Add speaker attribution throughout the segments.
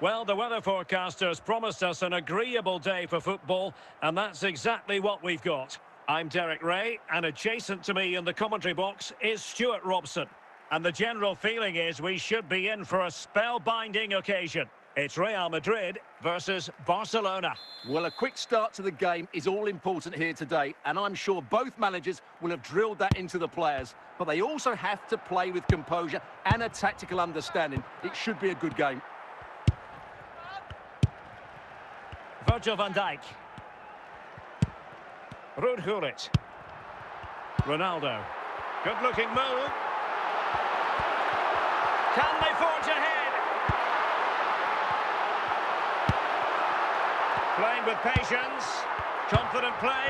Speaker 1: Well, the weather forecasters promised us an agreeable day for football, and that's exactly what we've got. I'm Derek Ray, and adjacent to me in the commentary box is Stuart Robson. And the general feeling is we should be in for a spellbinding occasion. It's Real Madrid versus Barcelona.
Speaker 2: Well, a quick start to the game is all important here today, and I'm sure both managers will have drilled that into the players. But they also have to play with composure and a tactical understanding. It should be a good game.
Speaker 1: Virgil van Dijk. Ruud Gullit. Ronaldo. Good-looking move. Can they forge ahead? Playing with patience. Confident play.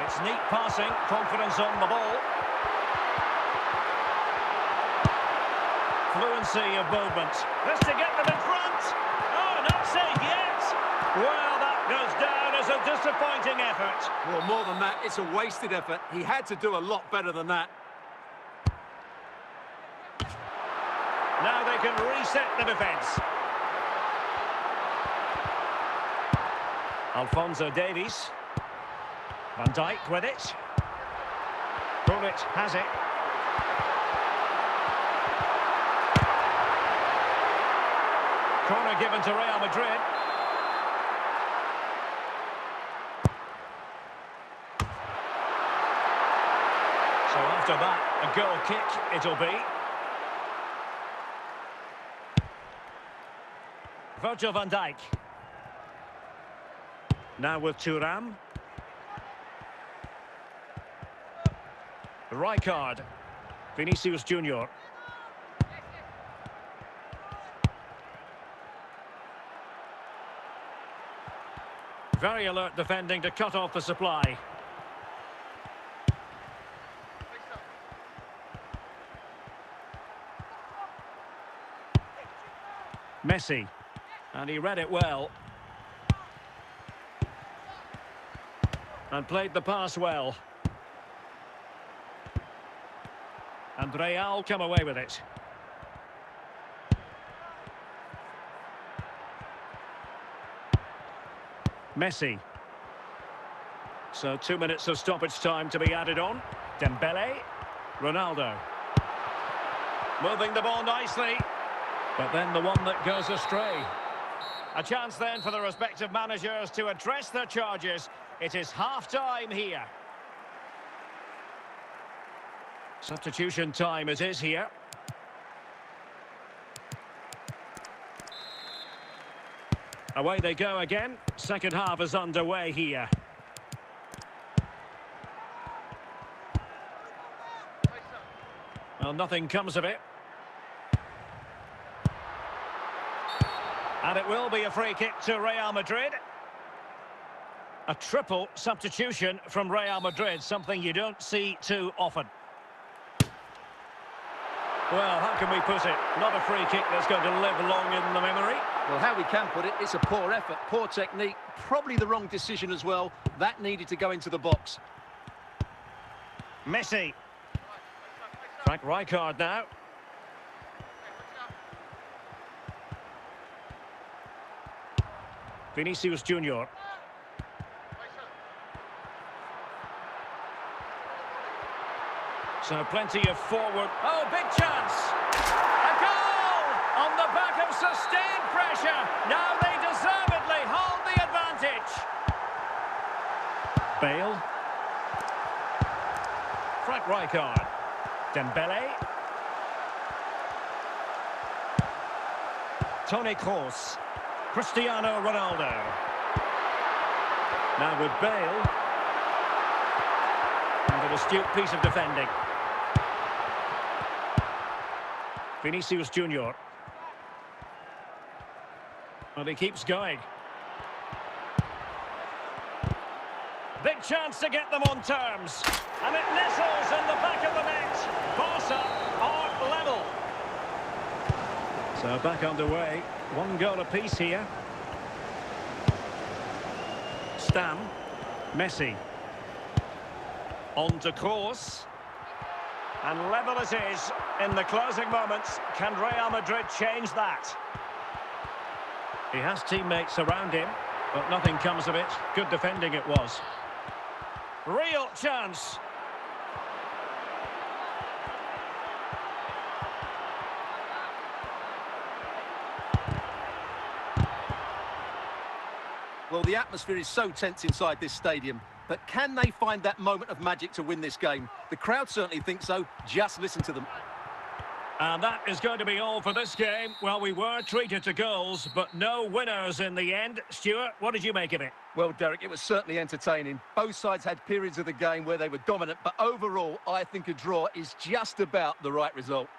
Speaker 1: It's neat passing. Confidence on the ball. Fluency of movement. This to get them in front. Oh, not safe yet. Well, that goes down as a disappointing effort.
Speaker 2: Well, more than that, it's a wasted effort. He had to do a lot better than that.
Speaker 1: Now they can reset the defence. Alphonso Davies. Van Dijk with it. Gullit has it. Corner given to Real Madrid. So after that, a goal kick it'll be. Virgil van Dijk. Now with Thuram. Rijkaard. Vinicius Junior. Very alert defending to cut off the supply. Messi. And he read it well. And played the pass well. And Real come away with it. Messi. So 2 minutes of stoppage time to be added on. Dembele. Ronaldo. Moving the ball nicely. But then the one that goes astray. A chance then for the respective managers to address their charges. It is half-time here. Substitution time it is here. Away they go again. Second half is underway here. Well, nothing comes of it. And it will be a free kick to Real Madrid. A triple substitution from Real Madrid, something you don't see too often. Well, how can we put it? Not a free kick that's going to live long in the memory.
Speaker 2: Well, how we can put it, it's a poor effort, poor technique, probably the wrong decision as well. That needed to go into the box.
Speaker 1: Messi. Frank Rijkaard now. Vinicius Junior. So plenty of forward. Oh, big chance! A goal! On the back of sustained pressure. Now they deservedly hold the advantage. Bale. Frank Rijkaard. Dembele. Toni Kroos. Cristiano Ronaldo. Now with Bale. And an astute piece of defending. Vinicius Junior. Well, he keeps going. Big chance to get them on terms. And it nestles in the back of the net. Barca are level. So back underway. One goal apiece here. Stam. Messi. On to Kroos. And level it is in the closing moments. Can Real Madrid change that? He has teammates around him, but nothing comes of it. Good defending it was. Real chance.
Speaker 2: Well, the atmosphere is so tense inside this stadium, but can they find that moment of magic to win this game? The crowd certainly think so. Just listen to them.
Speaker 1: And that is going to be all for this game. Well, we were treated to goals, but no winners in the end. Stuart, what did you make of it?
Speaker 2: Well, Derek, it was certainly entertaining. Both sides had periods of the game where they were dominant, but overall, I think a draw is just about the right result.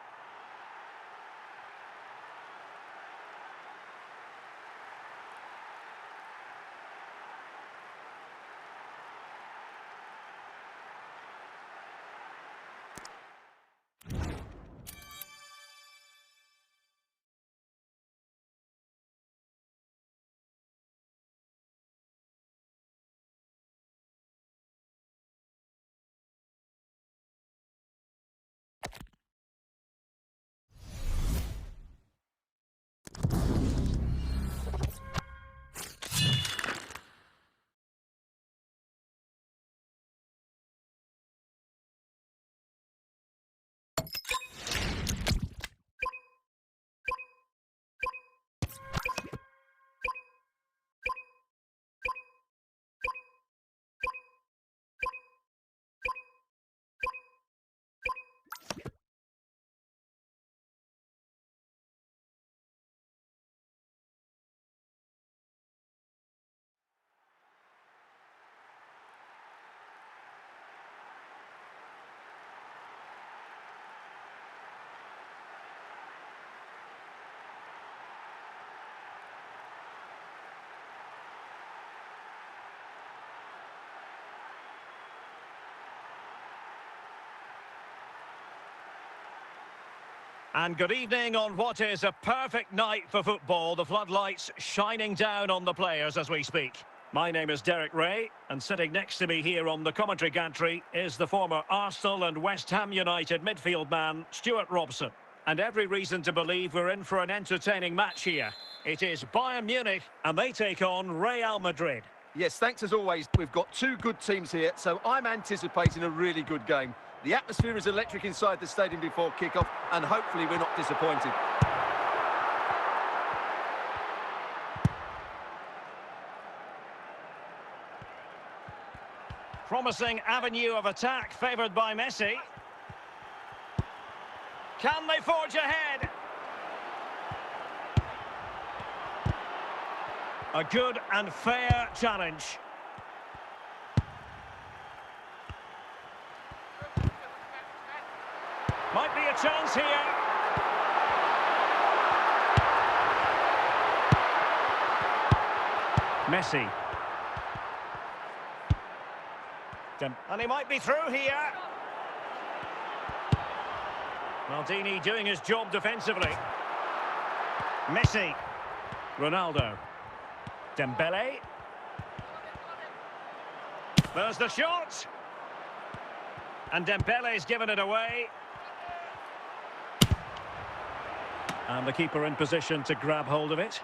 Speaker 1: And good evening on what is a perfect night for football. The floodlights shining down on the players as we speak. My name is Derek Ray, and sitting next to me here on the commentary gantry is the former Arsenal and West Ham United midfield man, Stuart Robson. And every reason to believe we're in for an entertaining match here. It is Bayern Munich, and they take on Real Madrid.
Speaker 2: Yes, thanks as always. We've got two good teams here, so I'm anticipating a really good game. The atmosphere is electric inside the stadium before kick-off, and hopefully we're not disappointed.
Speaker 1: Promising avenue of attack favoured by Messi. Can they forge ahead? A good and fair challenge. Might be a chance here. Messi. And he might be through here. Maldini doing his job defensively. Messi. Ronaldo. Dembele. There's the shot. And Dembele's given it away. And the keeper in position to grab hold of it.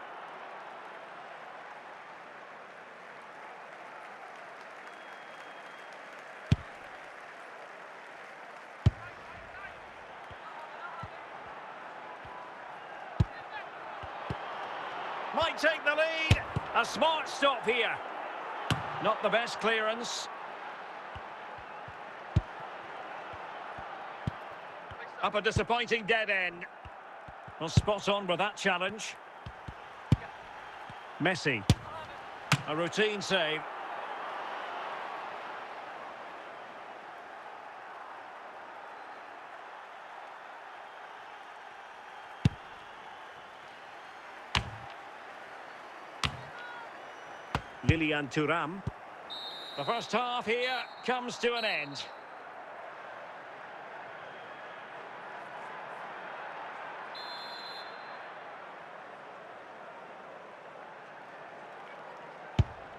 Speaker 1: Might take the lead. A smart stop here. Not the best clearance. Up a disappointing dead end. Well, spot on with that challenge. Messi. A routine save. Lilian Thuram. The first half here comes to an end.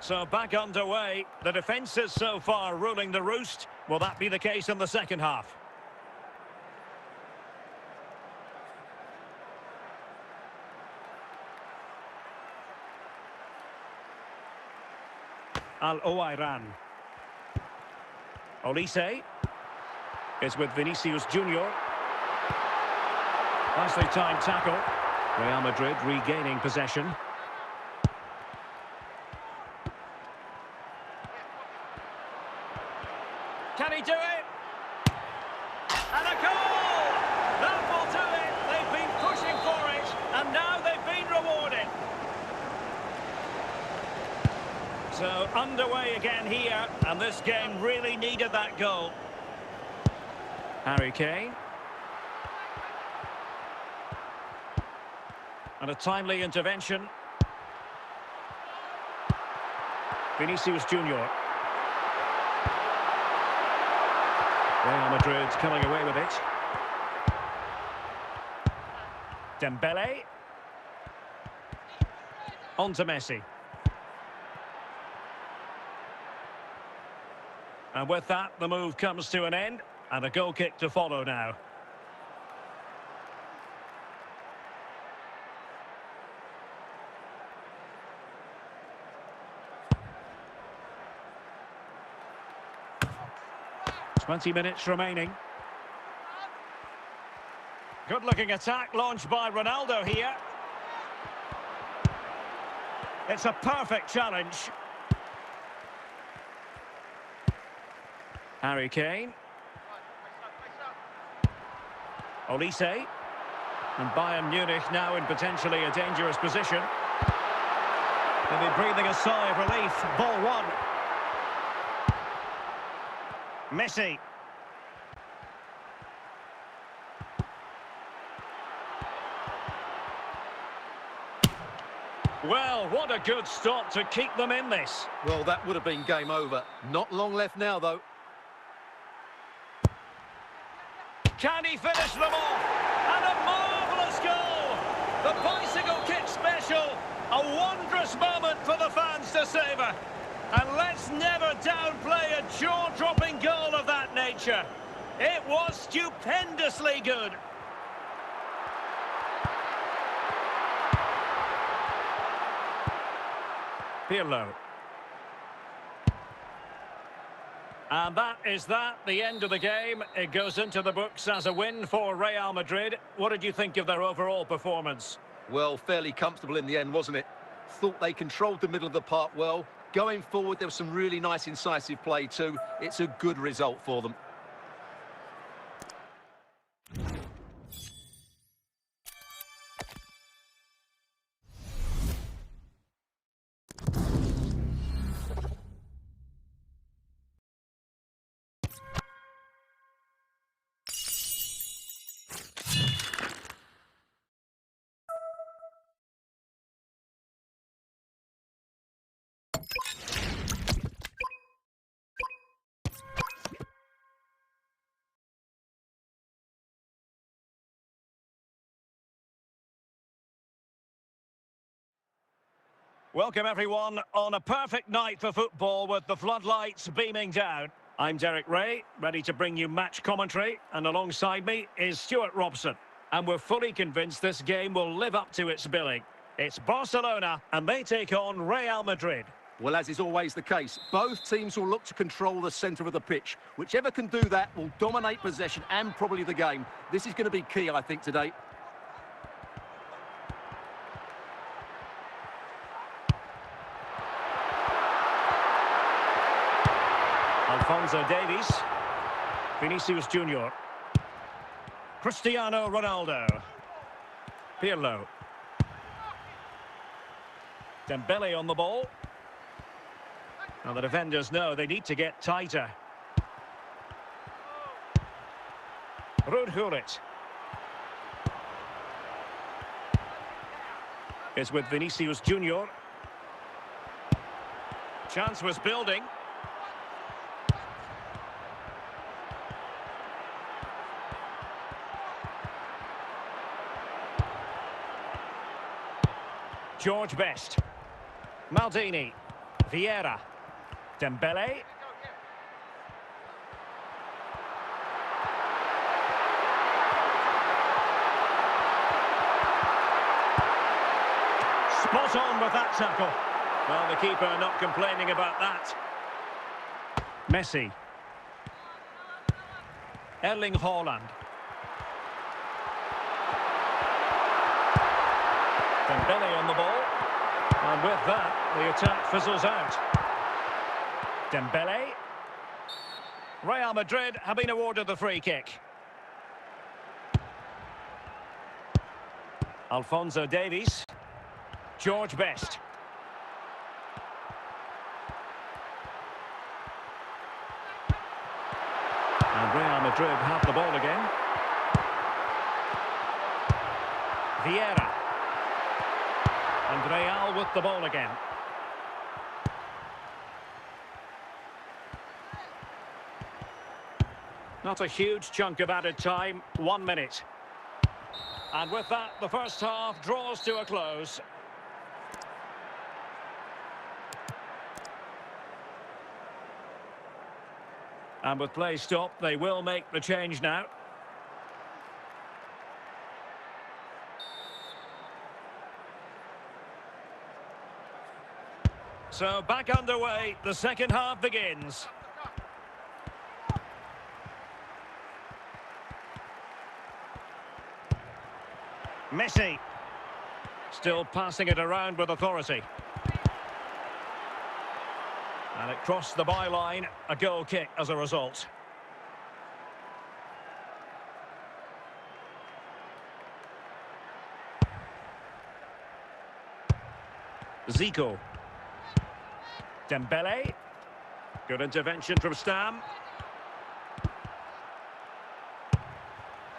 Speaker 1: So back underway. The defences so far ruling the roost. Will that be the case in the second half? Al-Owairan. Olise is with Vinicius Junior. Nicely timed tackle. Real Madrid regaining possession. Can he do it? And a goal! That will do it. They've been pushing for it, and now they've been rewarded. So underway again here, and this game really needed that goal. Harry Kane. And a timely intervention. Vinicius Junior. Real Madrid coming away with it. Dembele. On to Messi. And with that, the move comes to an end, and a goal kick to follow now. Twenty minutes remaining. Good-looking attack launched by Ronaldo here. It's a perfect challenge. Harry Kane. Olise. And Bayern Munich now in potentially a dangerous position. They'll be breathing a sigh of relief. Ball one. Messi. Well, what a good stop to keep them in this.
Speaker 2: Well, that would have been game over. Not long left now, though.
Speaker 1: Can he finish them off? And a marvellous goal! The bicycle kick special. A wondrous moment for the fans to savour. And let's never downplay a jaw-dropping goal of that nature. It was stupendously good. Pirlo. And that is the end of the game. It goes into the books as a win for Real Madrid. What did you think of their overall performance?
Speaker 2: Well, fairly comfortable in the end, wasn't it? Thought they controlled the middle of the park well. Going forward, there was some really nice incisive play too. It's a good result for them.
Speaker 1: Welcome everyone on a perfect night for football with the floodlights beaming down. I'm Derek Ray, ready to bring you match commentary, and alongside me is Stuart Robson. And we're fully convinced this game will live up to its billing. It's Barcelona, and they take on Real Madrid.
Speaker 2: Well, as is always the case, both teams will look to control the centre of the pitch. Whichever can do that will dominate possession and probably the game. This is going to be key, I think, today.
Speaker 1: Alphonso Davies. Vinicius Junior. Cristiano Ronaldo. Pirlo. Dembele on the ball. Now the defenders know they need to get tighter. Ruud Gullit. Is with Vinicius Junior. Chance was building. George Best. Maldini. Vieira. Dembele. Spot on with that tackle. Well, the keeper not complaining about that. Messi. Erling Haaland. Dembele on the ball. And with that, the attack fizzles out. Dembele. Real Madrid have been awarded the free kick. Alphonso Davies. George Best. And Real Madrid have the ball again. Vieira. And Real with the ball again. Not a huge chunk of added time, 1 minute. And with that, the first half draws to a close. And with play stopped, they will make the change now. So back underway, the second half begins. Messi. Still passing it around with authority. And it crossed the byline, a goal kick as a result. Zico. Dembele. Good intervention from Stam.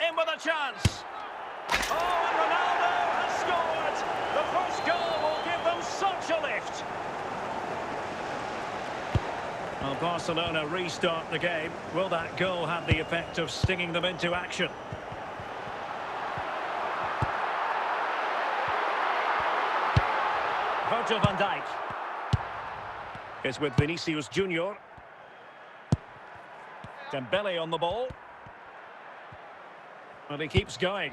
Speaker 1: In with a chance. Oh, and Ronaldo has scored! The first goal will give them such a lift. Well, Barcelona restart the game. Will that goal have the effect of stinging them into action? Virgil van Dijk is with Vinicius Junior. Dembele on the ball. Well, he keeps going.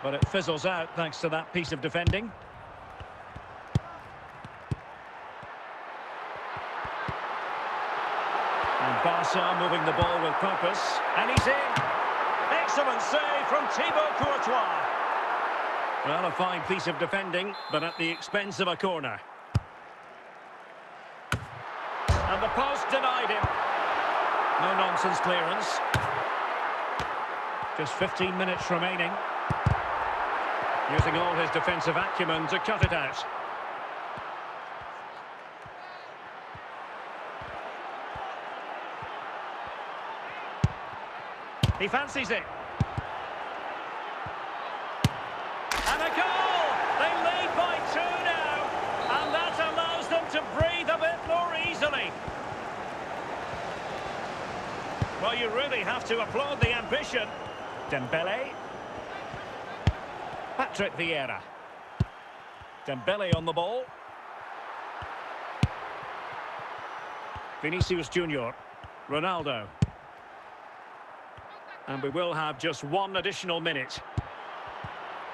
Speaker 1: But it fizzles out thanks to that piece of defending. And Barca moving the ball with purpose. And he's in. Excellent save from Thibaut Courtois. Well, a fine piece of defending, but at the expense of a corner. And the post denied him. No nonsense clearance. Just 15 minutes remaining. Using all his defensive acumen to cut it out. He fancies it. And a goal! They lead by 2 now. And that allows them to breathe a bit more easily. Well, you really have to applaud the ambition. Dembele. Patrick Vieira. Dembele on the ball. Vinicius Junior. Ronaldo. And we will have just 1 additional minute.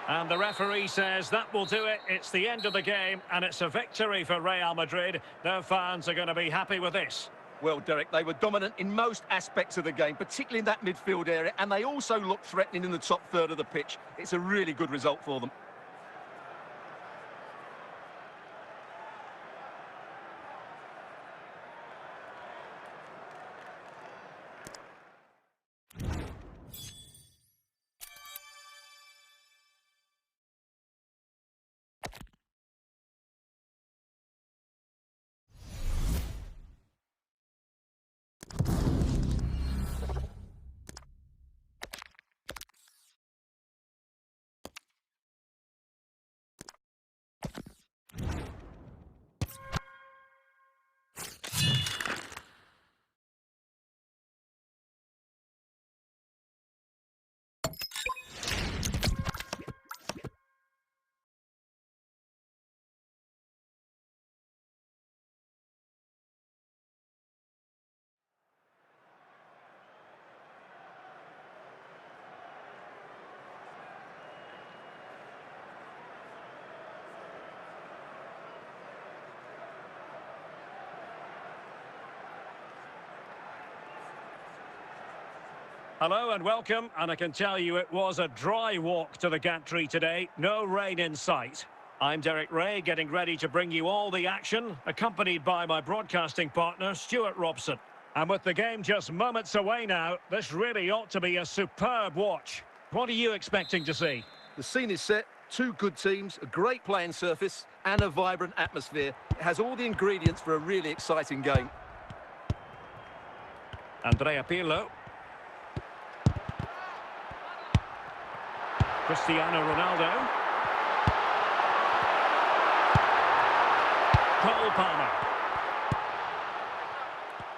Speaker 1: And the referee says that will do it. It's the end of the game, and it's a victory for Real Madrid. Their fans are going to be happy with this.
Speaker 2: Well, Derek, they were dominant in most aspects of the game, particularly in that midfield area, and they also looked threatening in the top third of the pitch. It's a really good result for them.
Speaker 1: Hello and welcome, and I can tell you it was a dry walk to the gantry today, no rain in sight. I'm Derek Ray, getting ready to bring you all the action, accompanied by my broadcasting partner, Stuart Robson. And with the game just moments away now, this really ought to be a superb watch. What are you expecting to see?
Speaker 2: The scene is set, two good teams, a great playing surface, and a vibrant atmosphere. It has all the ingredients for a really exciting game.
Speaker 1: Andrea Pirlo. Cristiano Ronaldo. Cole Palmer.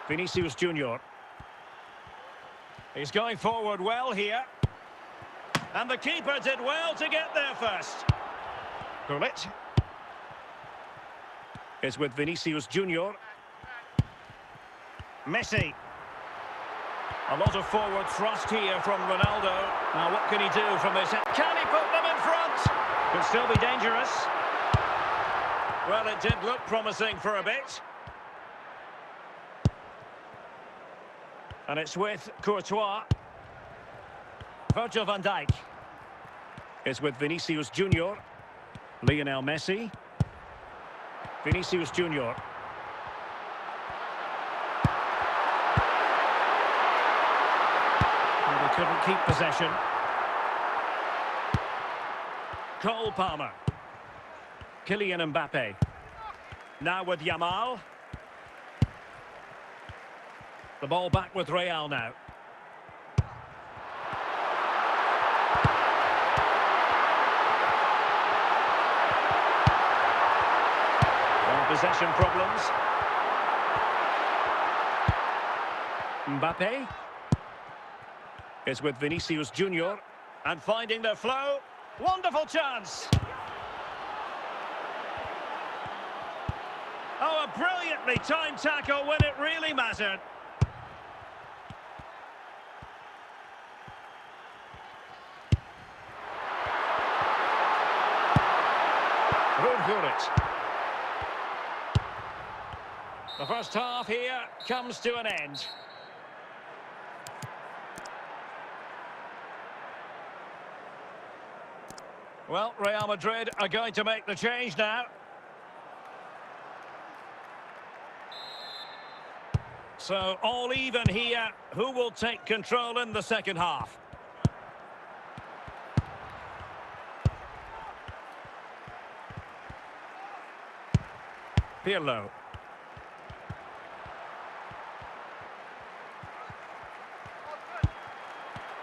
Speaker 1: Vinicius Junior. He's going forward well here. And the keeper did well to get there first. Gullit. Is with Vinicius Junior. Messi. A lot of forward thrust here from Ronaldo. Now what can he do from this? Can he put them in front? Could still be dangerous. Well, it did look promising for a bit. And it's with Courtois. Virgil van Dijk. It's with Vinicius Junior. Lionel Messi. Vinicius Junior. Couldn't keep possession. Cole Palmer. Kylian Mbappe. Now with Yamal. The ball back with Real now. Well, possession problems. Mbappe. Is with Vinicius Junior, and finding the flow. Wonderful chance. Oh, a brilliantly timed tackle when it really mattered. Gullit. The first half here comes to an end. Well, Real Madrid are going to make the change now. So, all even here. Who will take control in the second half? Pirlo.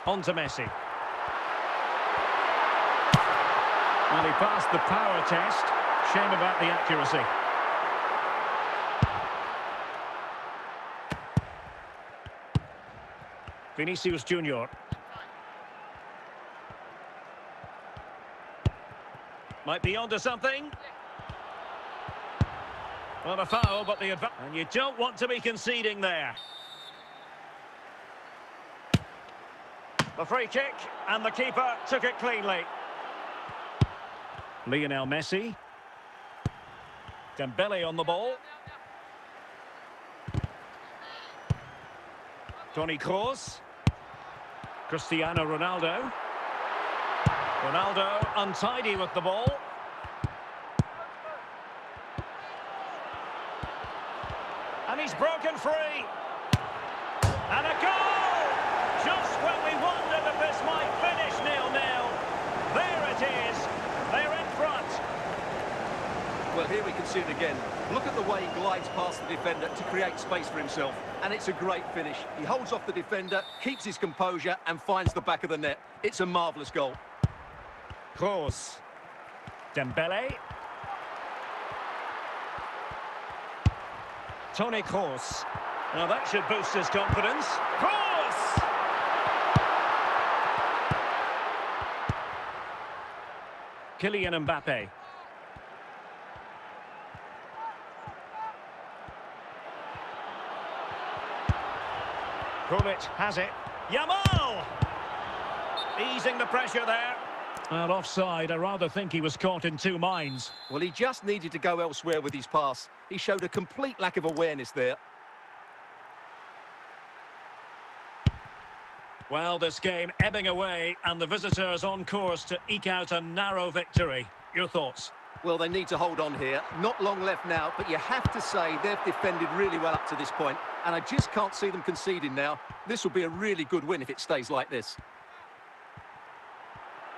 Speaker 1: On to Messi. Well, he passed the power test. Shame about the accuracy. Vinicius Junior. Might be onto something. Well, a foul, but the advantage. And you don't want to be conceding there. The free kick, and the keeper took it cleanly. Lionel Messi. Dembele on the ball. Toni Kroos. Cristiano Ronaldo. Ronaldo untidy with the ball. And he's broken free. And a goal! Just when we wondered if this might finish 0-0. There it is. They're in front.
Speaker 2: Well, here we can see it again. Look at the way he glides past the defender to create space for himself. And it's a great finish. He holds off the defender, keeps his composure, and finds the back of the net. It's a marvellous goal.
Speaker 1: Kroos. Dembele. Toni Kroos. Now that should boost his confidence. Kroos! Kylian Mbappe. Gullit has it. Yamal! Easing the pressure there. Well, offside. I rather think he was caught in two minds.
Speaker 2: Well, he just needed to go elsewhere with his pass. He showed a complete lack of awareness there.
Speaker 1: Well, this game ebbing away and the visitors on course to eke out a narrow victory. Your thoughts?
Speaker 2: Well, they need to hold on here. Not long left now, but you have to say they've defended really well up to this point, and I just can't see them conceding now. This will be a really good win if it stays like this.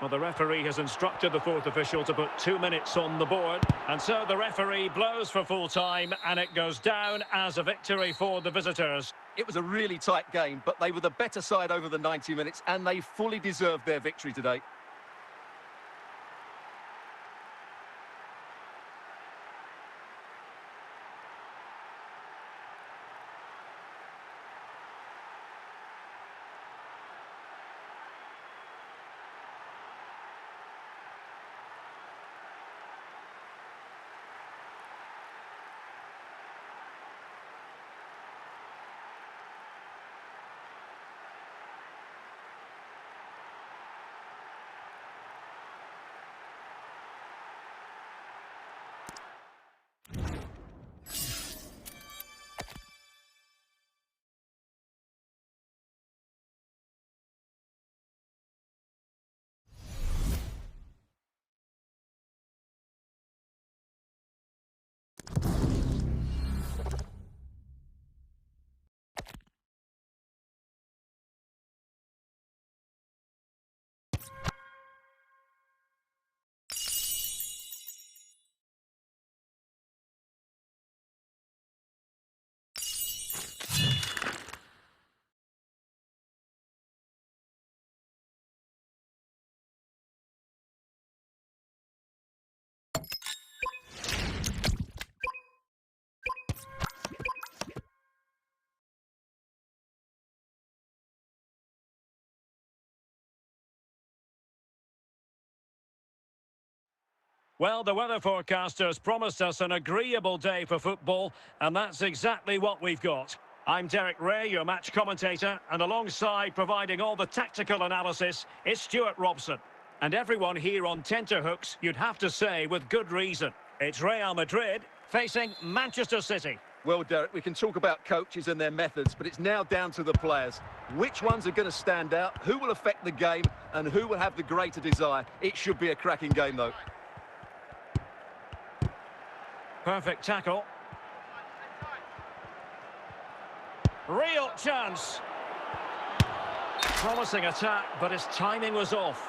Speaker 1: Well, the referee has instructed the fourth official to put 2 minutes on the board. And so the referee blows for full time and it goes down as a victory for the visitors.
Speaker 2: It was a really tight game, but they were the better side over the 90 minutes and they fully deserved their victory today.
Speaker 1: Well, the weather forecasters promised us an agreeable day for football, and that's exactly what we've got. I'm Derek Ray, your match commentator, and alongside providing all the tactical analysis is Stuart Robson. And everyone here on tenterhooks, you'd have to say with good reason. It's Real Madrid facing Manchester City.
Speaker 2: Well, Derek, we can talk about coaches and their methods, but it's now down to the players. Which ones are going to stand out, who will affect the game, and who will have the greater desire? It should be a cracking game, though.
Speaker 1: Perfect tackle. Real chance. Promising attack, but his timing was off.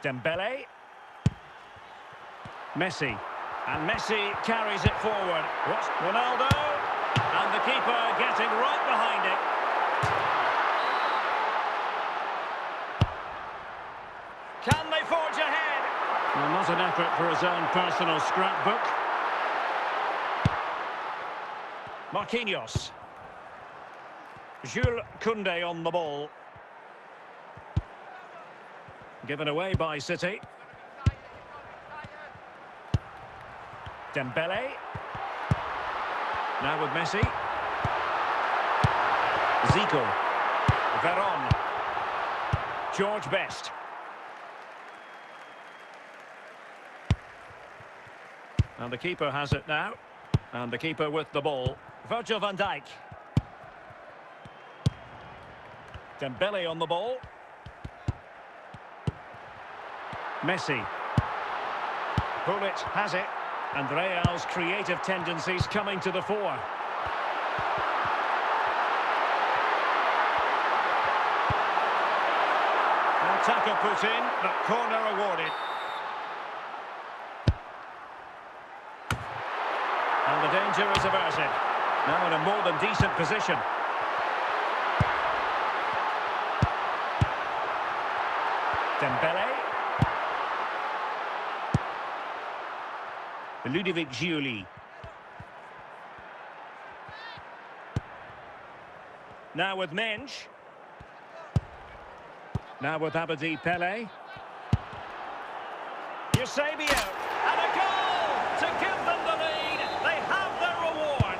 Speaker 1: Dembele. Messi. And Messi carries it forward. What's Ronaldo? And the keeper getting right behind it. Can they forge ahead? Well, not an effort for his own personal scrapbook. Marquinhos. Jules Koundé on the ball. Given away by City. Dembele. Now with Messi. Zico. Veron. George Best. And the keeper has it now. And the keeper with the ball. Virgil van Dijk. Dembele on the ball. Messi. Pullet has it. And Real's creative tendencies coming to the fore. Well, tackle put in, but corner awarded. And the danger is averted. Now in a more than decent position. Dembele. Ludovic Giuli. Now with Mensch. Now with Abedi Pele. Eusebio. And a goal to give them the lead. They have their reward.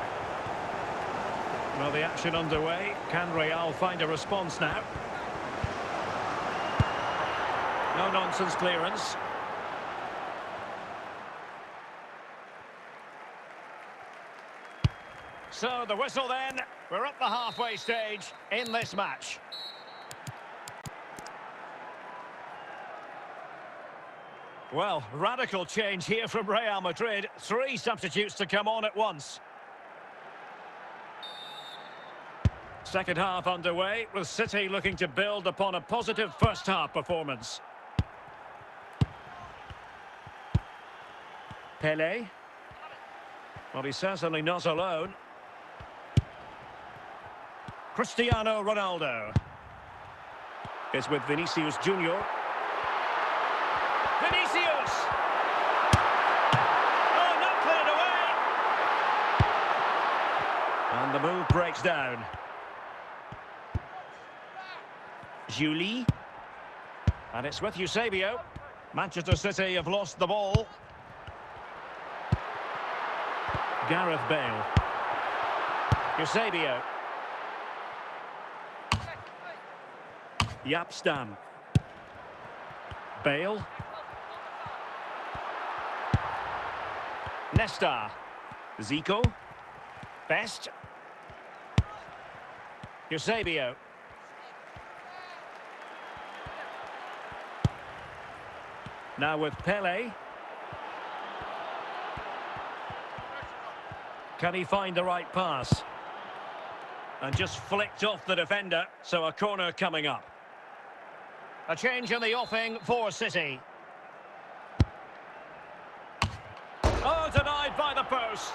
Speaker 1: Well, the action underway. Can Real find a response now? No-nonsense clearance. So the whistle then. We're up the halfway stage in this match. Well, radical change here from Real Madrid. 3 substitutes to come on at once. Second half underway, with City looking to build upon a positive first half performance. Pelé. Well, he's certainly not alone. Cristiano Ronaldo. It's with Vinicius Junior. Vinicius! Oh, not cleared away! And the move breaks down. Julie. And it's with Eusebio. Manchester City have lost the ball. Gareth Bale. Eusebio. Yapstam. Bale. Nesta. Zico. Best. Eusebio. Now with Pelé. Can he find the right pass? And just flicked off the defender, so a corner coming up. A change in the offing for City. Oh, denied by the post.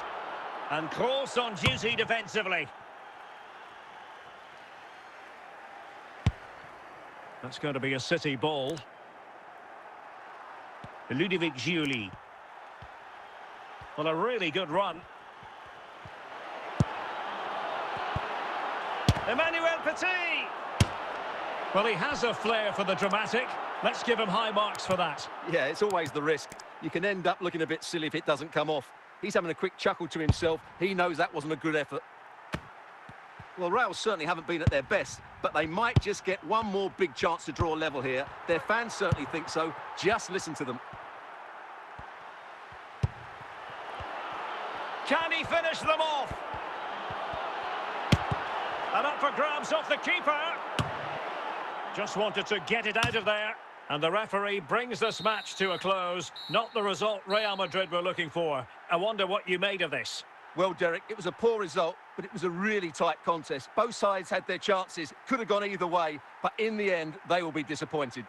Speaker 1: And Kroos on duty defensively. That's going to be a City ball. Ludovic Giuli. Well, a really good run. Emmanuel Petit. Well, he has a flair for the dramatic. Let's give him high marks for that.
Speaker 2: Yeah, it's always the risk. You can end up looking a bit silly if it doesn't come off. He's having a quick chuckle to himself. He knows that wasn't a good effort. Well, Real certainly haven't been at their best, but they might just get one more big chance to draw level here. Their fans certainly think so. Just listen to them.
Speaker 1: Can he finish them off? And up for grabs off the keeper. Just wanted to get it out of there. And the referee brings this match to a close. Not the result Real Madrid were looking for. I wonder what you made of this.
Speaker 2: Well, Derek, it was a poor result, but it was a really tight contest. Both sides had their chances. Could have gone either way, but in the end, they will be disappointed.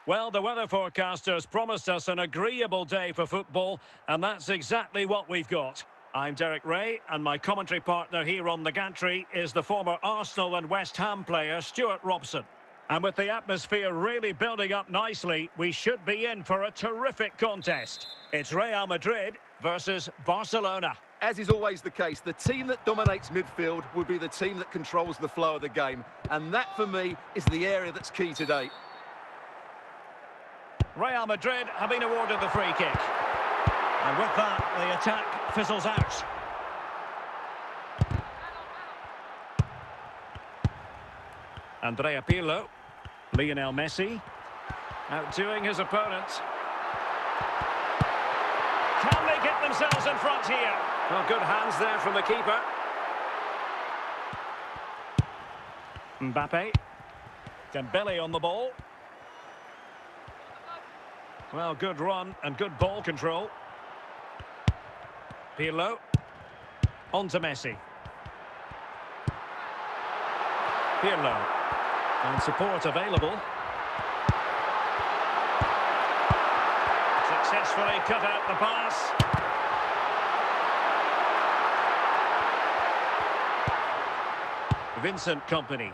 Speaker 1: Well, the weather forecasters promised us an agreeable day for football, and that's exactly what we've got. I'm Derek Ray, and my commentary partner here on the gantry is the former Arsenal and West Ham player, Stuart Robson. And with the atmosphere really building up nicely, we should be in for a terrific contest. It's Real Madrid versus Barcelona.
Speaker 2: As is always the case, the team that dominates midfield will be the team that controls the flow of the game. And that, for me, is the area that's key today.
Speaker 1: Real Madrid have been awarded the free kick. And with that, the attack fizzles out. Andrea Pirlo. Lionel Messi. Outdoing his opponent. Can they get themselves in front here? Well, good hands there from the keeper. Mbappe. Dembele on the ball. Well, good run and good ball control. Pirlo. On to Messi. Pirlo. And support available. successfully cut out the pass. Vincent Kompany.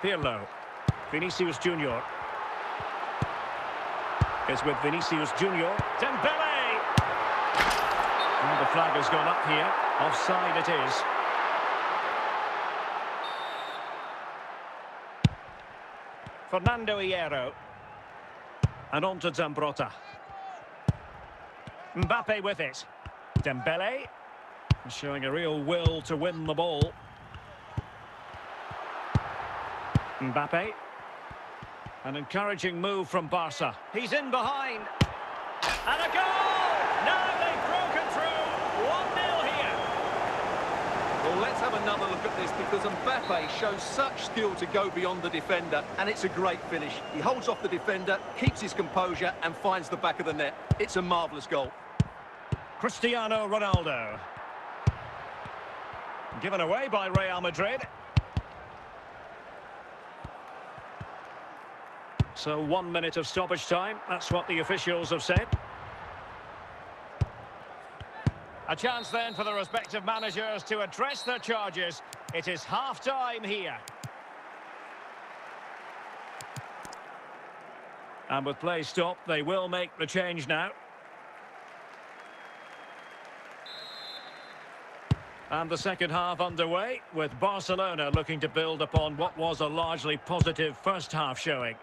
Speaker 1: Pirlo. Vinicius Junior. Is with Vinicius Junior. Dembele! And the flag has gone up here. Offside it is. Fernando Hierro. And on to Zambrotta. Mbappe with it. Dembele. Showing a real will to win the ball. Mbappe. An encouraging move from Barca. He's in behind. And a goal! Now they've broken through. 1-0 here.
Speaker 2: Well, let's have another look at this because Mbappe shows such skill to go beyond the defender, and it's a great finish. He holds off the defender, keeps his composure, and finds the back of the net. It's a marvellous goal.
Speaker 1: Cristiano Ronaldo. Given away by Real Madrid. So 1 minute of stoppage time. That's what the officials have said. A chance then for the respective managers to address their charges. It is half-time here. And with play stopped, they will make the change now. And the second half underway, with Barcelona looking to build upon what was a largely positive first half showing.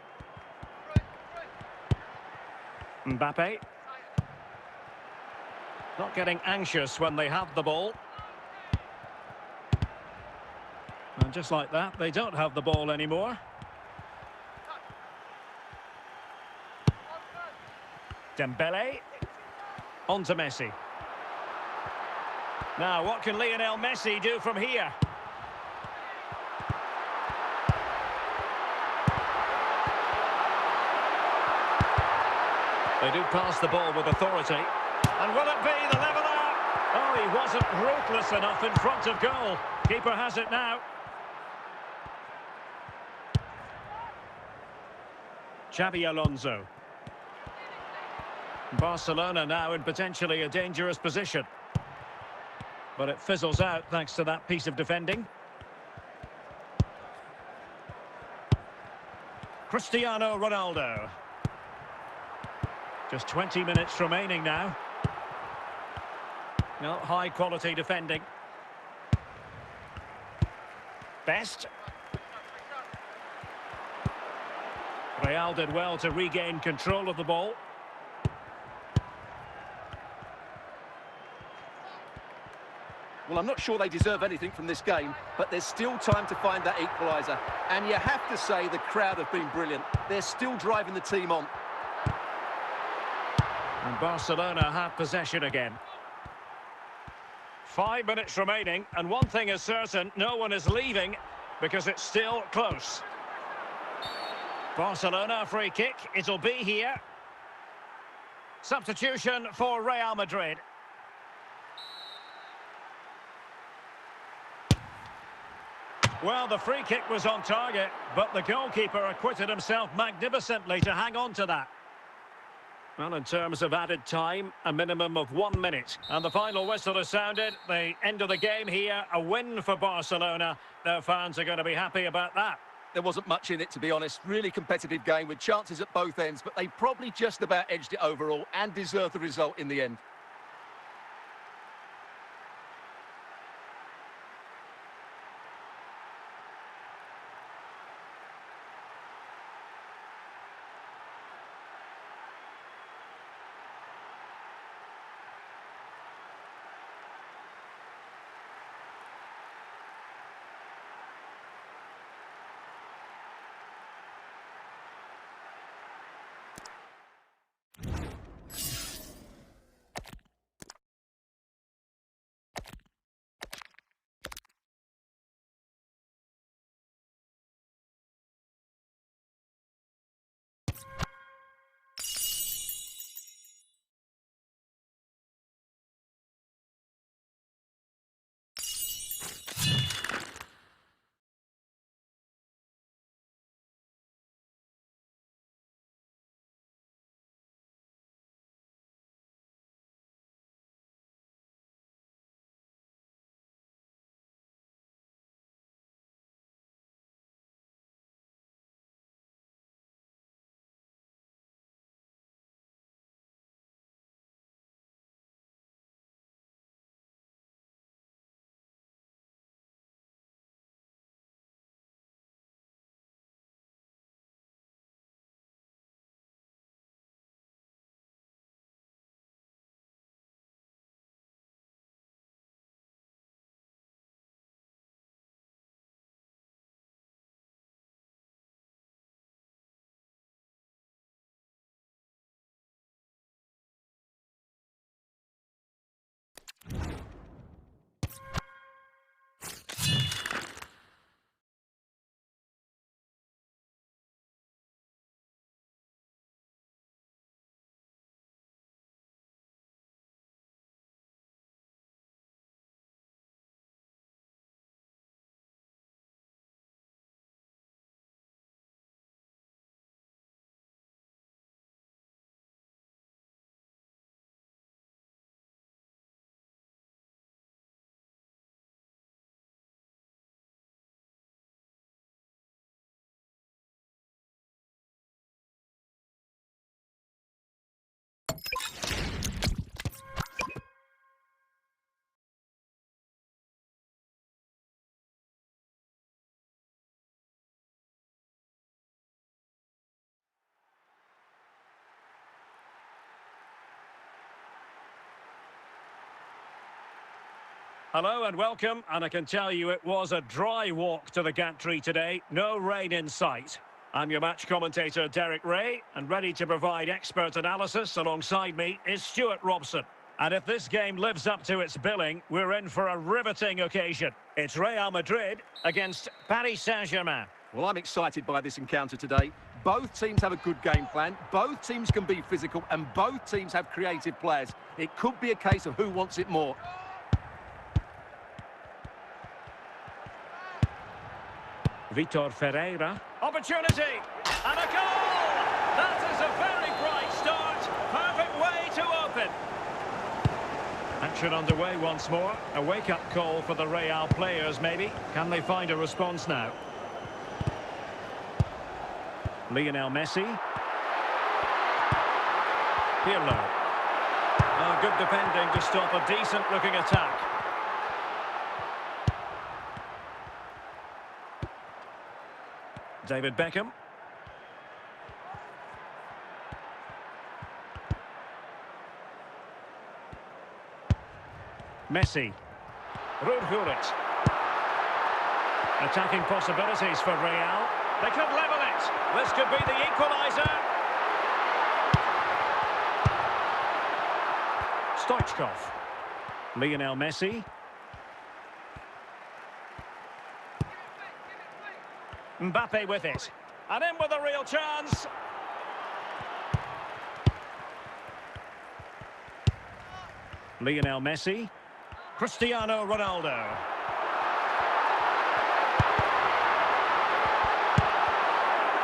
Speaker 1: Mbappe. Not getting anxious when they have the ball. And just like that, they don't have the ball anymore. Dembele. On to Messi. Now, what can Lionel Messi do from here? They do pass the ball with authority. And will it be the leveller? Oh, he wasn't ruthless enough in front of goal. Keeper has it now. Xabi Alonso. Barcelona now in potentially a dangerous position. But it fizzles out thanks to that piece of defending. Cristiano Ronaldo. Just 20 minutes remaining now. No, high quality defending. Best. Real did well to regain control of the ball.
Speaker 2: Well, I'm not sure they deserve anything from this game, but there's still time to find that equaliser. And you have to say the crowd have been brilliant. They're still driving the team on.
Speaker 1: And Barcelona have possession again. 5 minutes remaining, and one thing is certain, no one is leaving because it's still close. Barcelona free kick, it'll be here. Substitution for Real Madrid. Well, the free kick was on target, but the goalkeeper acquitted himself magnificently to hang on to that. Well, in terms of added time, a minimum of 1 minute. And the final whistle has sounded. The end of the game here, a win for Barcelona. Their fans are going to be happy about that.
Speaker 2: There wasn't much in it, to be honest. Really competitive game with chances at both ends, but they probably just about edged it overall and deserved the result in the end.
Speaker 1: Hello and welcome, and I can tell you it was a dry walk to the gantry today. No rain in sight. I'm your match commentator, Derek Ray, and ready to provide expert analysis alongside me is Stuart Robson. And if this game lives up to its billing, we're in for a riveting occasion. It's Real Madrid against Paris Saint-Germain.
Speaker 2: Well, I'm excited by this encounter today. Both teams have a good game plan, both teams can be physical, and both teams have creative players. It could be a case of who wants it more.
Speaker 1: Vitor Ferreira. Opportunity! And a goal! That is a very bright start. Perfect way to open. Action underway once more. A wake-up call for the Real players, maybe. Can they find a response now? Lionel Messi. Pirlo. Oh, good defending to stop a decent-looking attack. David Beckham. Messi. Rudhurit. Attacking possibilities for Real. They could level it. This could be the equaliser. Stoichkov. Lionel Messi. Mbappe with it. And in with a real chance. Lionel Messi. Cristiano Ronaldo.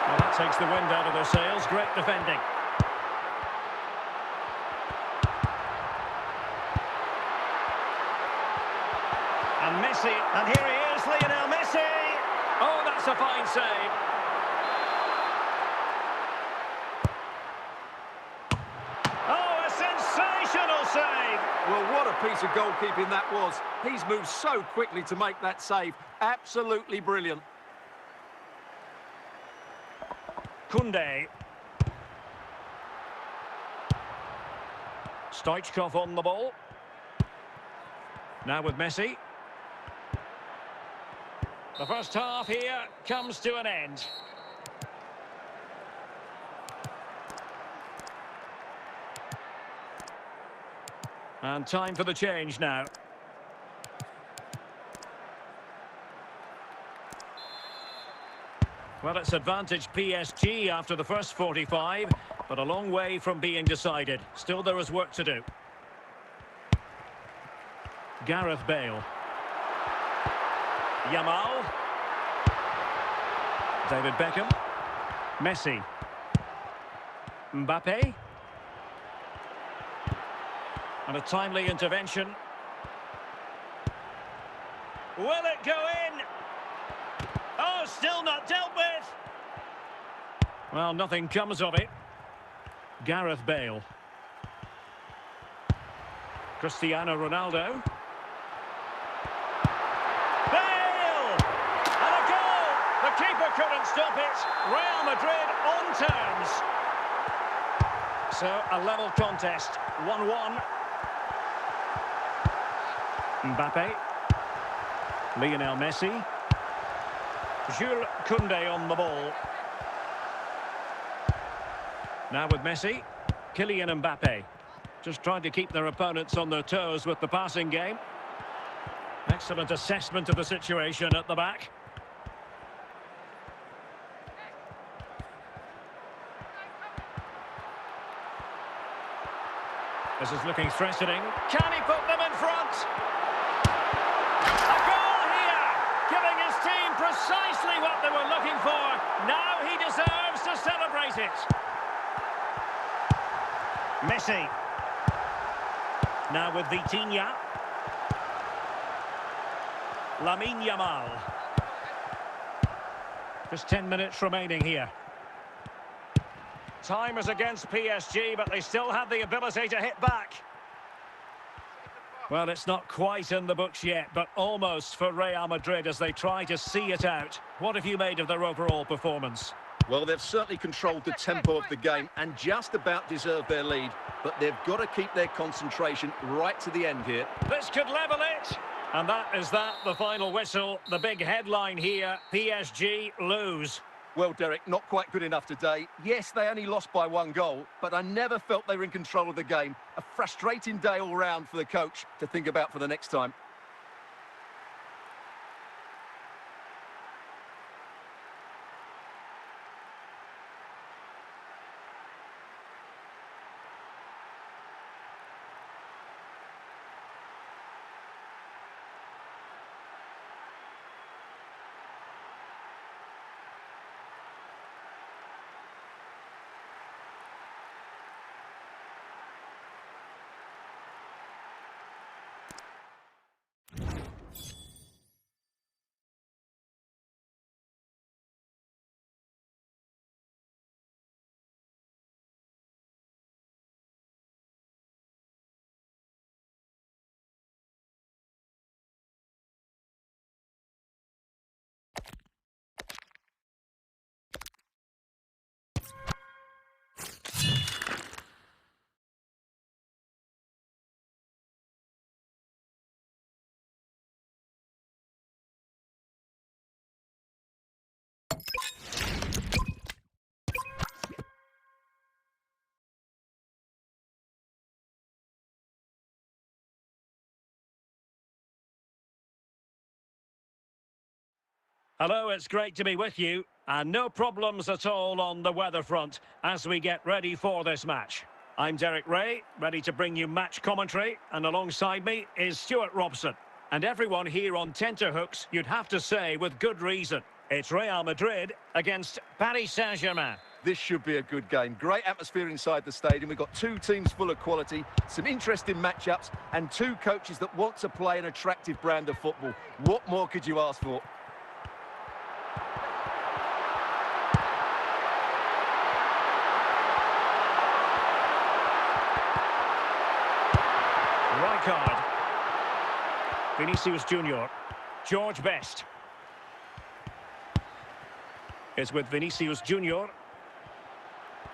Speaker 1: Well, that takes the wind out of their sails. Great defending. And Messi. And here he is, Lionel Messi. Oh, that's a fine save. Oh, a sensational save.
Speaker 2: Well, what a piece of goalkeeping that was. He's moved so quickly to make that save. Absolutely brilliant.
Speaker 1: Koundé. Stoichkov on the ball. Now with Messi. The first half here comes to an end. And time for the change now. Well, it's advantage PSG after the first 45, but a long way from being decided. Still, there is work to do. Gareth Bale. Yamal. David Beckham. Messi. Mbappe. And a timely intervention. Will it go in? Oh, still not dealt with. Well, nothing comes of it. Gareth Bale. Cristiano Ronaldo. The keeper couldn't stop it. Real Madrid on terms. So, a level contest. 1-1. Mbappe. Lionel Messi. Jules Koundé on the ball. Now with Messi. Kylian Mbappe. Just trying to keep their opponents on their toes with the passing game. Excellent assessment of the situation at the back. This is looking threatening. Can he put them in front? A goal here, giving his team precisely what they were looking for. Now he deserves to celebrate it. Messi. Now with Vitinha. Lamine Yamal. Just 10 minutes remaining here. Time is against PSG, but they still have the ability to hit back. Well, it's not quite in the books yet, but almost for Real Madrid as they try to see it out. What have you made of their overall performance?
Speaker 2: Well, they've certainly controlled the tempo of the game and just about deserved their lead, but they've got to keep their concentration right to the end here.
Speaker 1: This could level it. And that is that, the final whistle. The big headline here, PSG lose.
Speaker 2: Well, Derek, not quite good enough today. Yes, they only lost by 1 goal, but I never felt they were in control of the game. A frustrating day all round for the coach to think about for the next time.
Speaker 1: Hello, it's great to be with you. And no problems at all on the weather front as we get ready for this match. I'm Derek Ray, ready to bring you match commentary. And alongside me is Stuart Robson. And everyone here on tenterhooks, you'd have to say with good reason. It's Real Madrid against Paris Saint-Germain.
Speaker 2: This should be a good game. Great atmosphere inside the stadium. We've got two teams full of quality, some interesting matchups, and two coaches that want to play an attractive brand of football. What more could you ask for?
Speaker 1: Rijkaard. Vinicius Junior. George Best. Is with Vinicius Junior.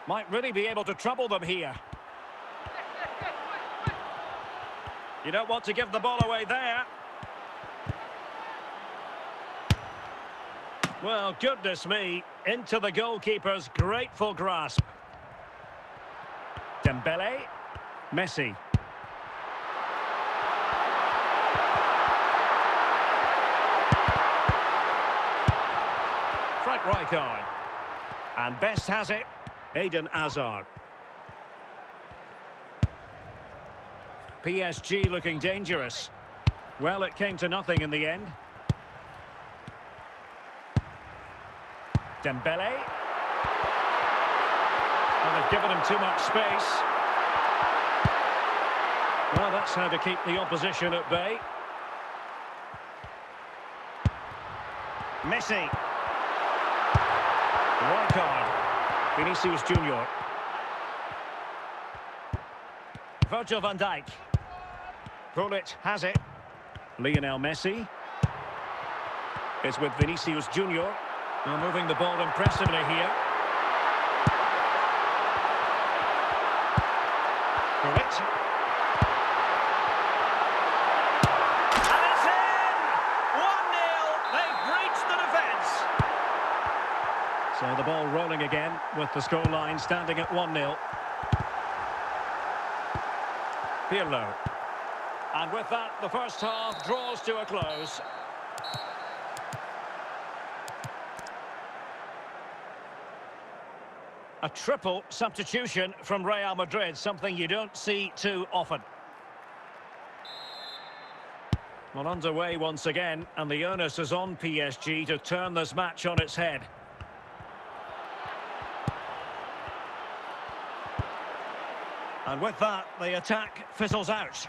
Speaker 1: Might really be able to trouble them here. You don't want to give the ball away there. Well, goodness me. Into the goalkeeper's grateful grasp. Dembele. Messi. Frank Rijkaard. And Best has it. Eden Hazard. PSG looking dangerous. Well, it came to nothing in the end. Dembele. Well, they've given him too much space. Well, that's how to keep the opposition at bay. Messi. Rijkaard. Vinicius Junior. Virgil van Dijk. Gullit has it. Lionel Messi. Is with Vinicius Junior. Well, moving the ball impressively here. Gullit. And it's in! 1-0. They've breached the defence. So the ball rolling again with the scoreline standing at 1-0. Pirlo. And with that, the first half draws to a close. A triple substitution from Real Madrid, something you don't see too often. Well, underway once again, and the onus is on PSG to turn this match on its head. And with that, the attack fizzles out.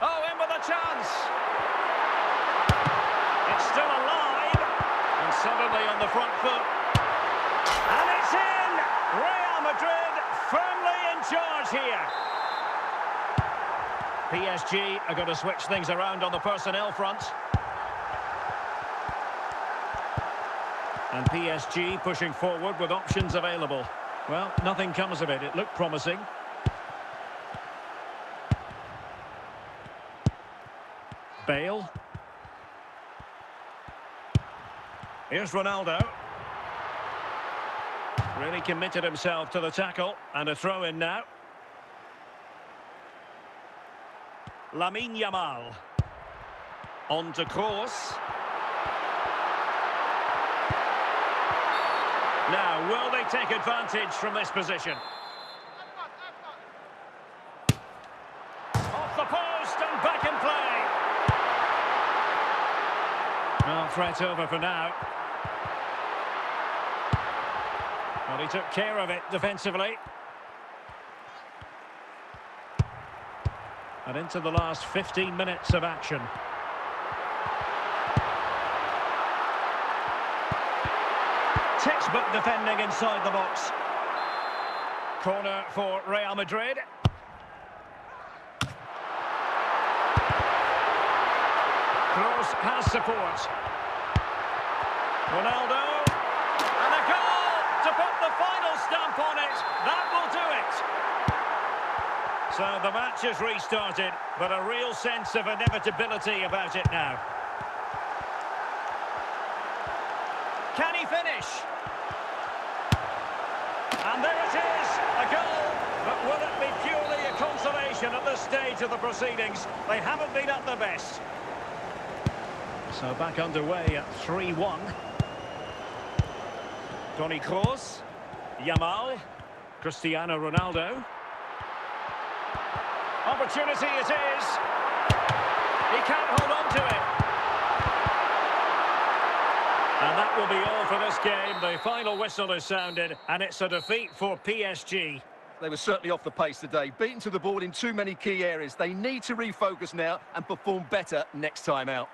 Speaker 1: Oh, in with a chance! It's still alive, and suddenly on the front foot. And it's in! Real Madrid firmly in charge here. PSG are going to switch things around on the personnel front. And PSG pushing forward with options available. Well, nothing comes of it. It looked promising. Bale. Here's Ronaldo. Really committed himself to the tackle. And a throw in now. Lamine Yamal. On to Kroos. Now, will they take advantage from this position? Off the post and back in play. Well, threat over for now. Well, he took care of it defensively. And into the last 15 minutes of action. Textbook defending inside the box. Corner for Real Madrid. Kroos has support. Ronaldo. And a goal to put the final stamp on it. That will do it. So the match has restarted, but a real sense of inevitability about it now. Can he finish? And there it is, a goal. But will it be purely a consolation at this stage of the proceedings? They haven't been at their best. So back underway at 3-1. Toni Kroos. Yamal. Cristiano Ronaldo. Opportunity it is. He can't hold on to it. And that will be all for this game. The final whistle is sounded, and it's a defeat for PSG.
Speaker 2: They were certainly off the pace today, beaten to the ball in too many key areas. They need to refocus now and perform better next time out.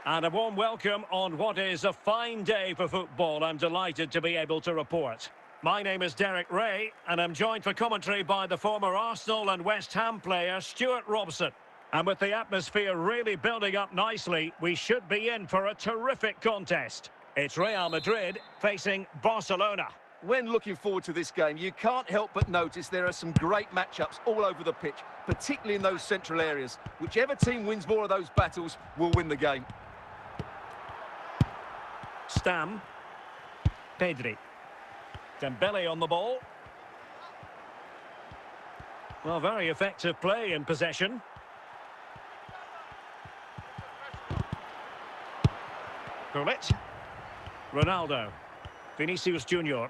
Speaker 1: And a warm welcome on what is a fine day for football. I'm delighted to be able to report. My name is Derek Ray, and I'm joined for commentary by the former Arsenal and West Ham player Stuart Robson. And with the atmosphere really building up nicely, we should be in for a terrific contest. It's Real Madrid facing Barcelona.
Speaker 2: When looking forward to this game, you can't help but notice there are some great matchups all over the pitch, particularly in those central areas. Whichever team wins more of those battles will win the game.
Speaker 1: Stam. Pedri. Dembele on the ball. Well, very effective play in possession. Gullit. Ronaldo. Vinicius Junior.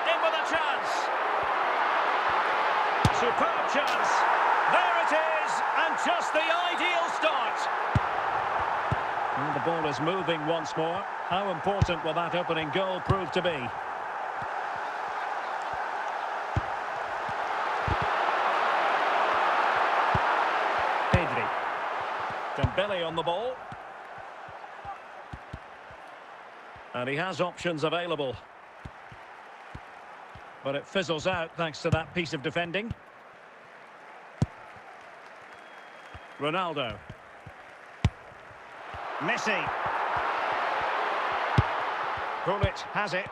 Speaker 1: In with a chance. Superb chance. There it is, and just the ideal start. And the ball is moving once more. How important will that opening goal prove to be? Pedri. Dembele on the ball. And he has options available. But it fizzles out thanks to that piece of defending. Ronaldo. Messi. Gullit has it.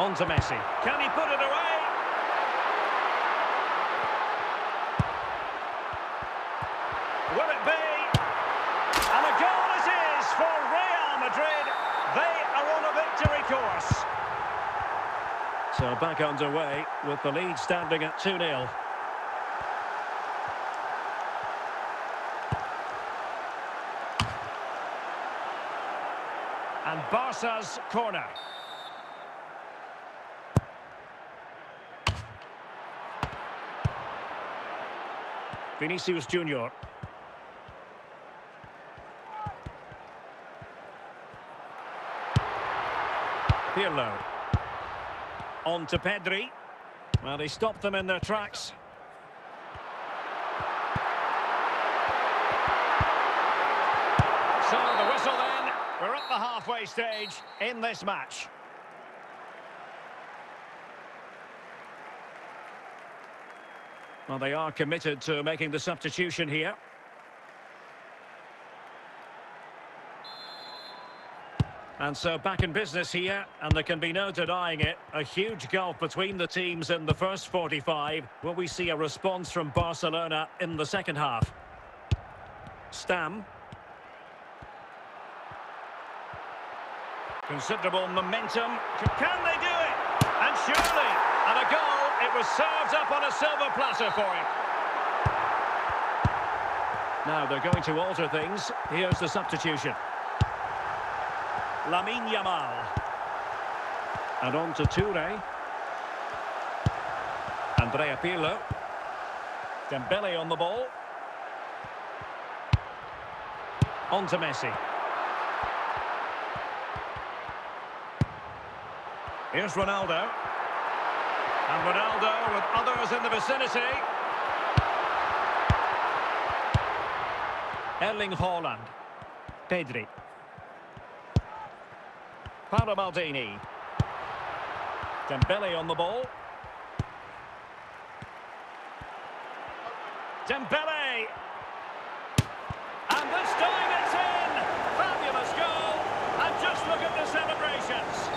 Speaker 1: On to Messi. Can he put it away? Will it be? And a goal it is for Real Madrid. They are on a victory course. So back underway with the lead standing at 2-0. And Barca's corner. Vinicius Junior. Pirlo. On to Pedri. Well, he stopped them in their tracks. So the whistle then. We're at the halfway stage in this match. Well, they are committed to making the substitution here. And so back in business here, and there can be no denying it. A huge gulf between the teams in the first 45. Will we see a response from Barcelona in the second half? Stam. Considerable momentum. Can they do it? And surely, and a goal, it was served up on a silver platter for him. Now they're going to alter things. Here's the substitution. Lamine Yamal. And on to Touré. Andrea Pirlo. Dembele on the ball. On to Messi. Here's Ronaldo. And Ronaldo with others in the vicinity. Erling Haaland. Pedri. Paolo Maldini. Dembele on the ball. Dembele. And this time it's in. Fabulous goal. And just look at the celebrations.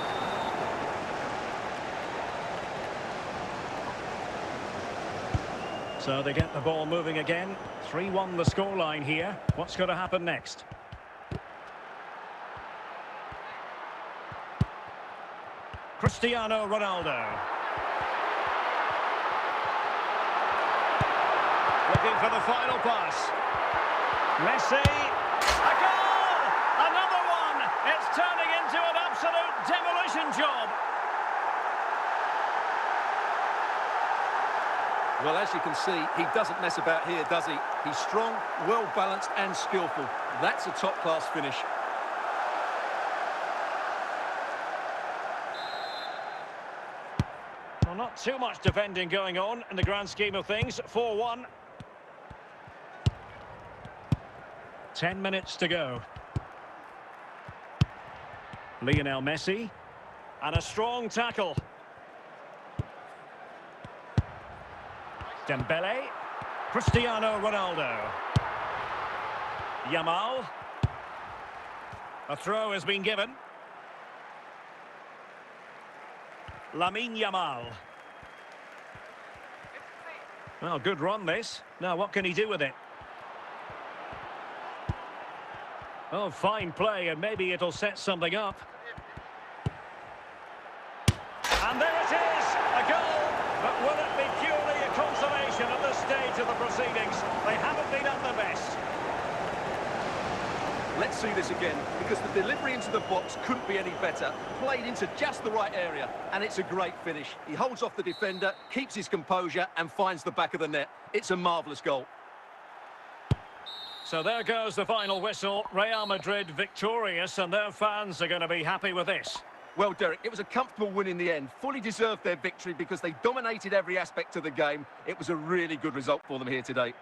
Speaker 1: So they get the ball moving again. 3-1 the scoreline here. What's going to happen next? Cristiano Ronaldo. Looking for the final pass. Messi. A goal! Another one! It's turning into an absolute demolition job.
Speaker 2: Well, as you can see, he doesn't mess about here, does he? He's strong, well-balanced and skillful. That's a top-class finish.
Speaker 1: Well, not too much defending going on in the grand scheme of things. 4-1. 10 minutes to go. Lionel Messi. And a strong tackle. Dembele. Cristiano Ronaldo. Yamal. A throw has been given. Lamine Yamal. Well, good run this. Now, what can he do with it? Oh, fine play, and maybe it'll set something up. And there it is, a goal. But will it be purely a consolation at this stage of the proceedings? They haven't been at their best.
Speaker 2: Let's see this again, because the delivery into the box couldn't be any better. Played into just the right area, and it's a great finish. He holds off the defender, keeps his composure, and finds the back of the net. It's a marvellous goal.
Speaker 1: So there goes the final whistle. Real Madrid victorious, and their fans are going to be happy with this.
Speaker 2: Well, Derek, it was a comfortable win in the end. Fully deserved their victory because they dominated every aspect of the game. It was a really good result for them here today.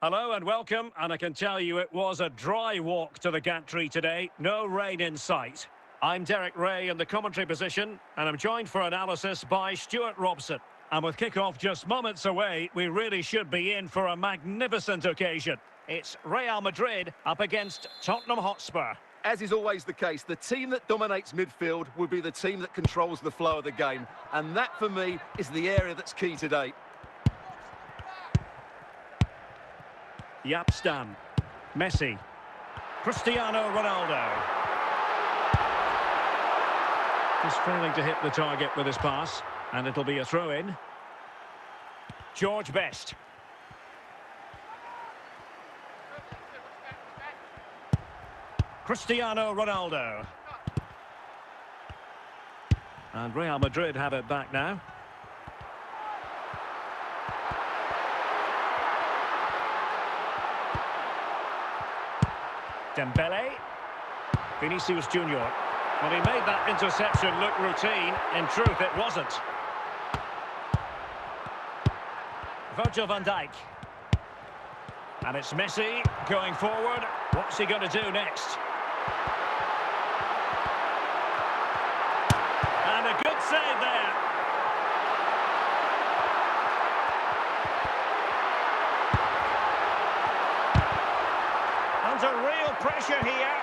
Speaker 1: Hello and welcome, and I can tell you it was a dry walk to the gantry today, no rain in sight. I'm Derek Ray in the commentary position, and I'm joined for analysis by Stuart Robson. And with kick-off just moments away, we really should be in for a magnificent occasion. It's Real Madrid up against Tottenham Hotspur.
Speaker 2: As is always the case, the team that dominates midfield will be the team that controls the flow of the game. And that, for me, is the area that's key today.
Speaker 1: Yapstam, Messi, Cristiano Ronaldo. He's failing to hit the target with his pass, and it'll be a throw-in. George Best. Cristiano Ronaldo. And Real Madrid have it back now. Dembele, Vinicius Junior. Well, he made that interception look routine. In truth, it wasn't. Virgil van Dijk. And it's Messi going forward. What's he going to do next? And a good save there. Under real pressure here.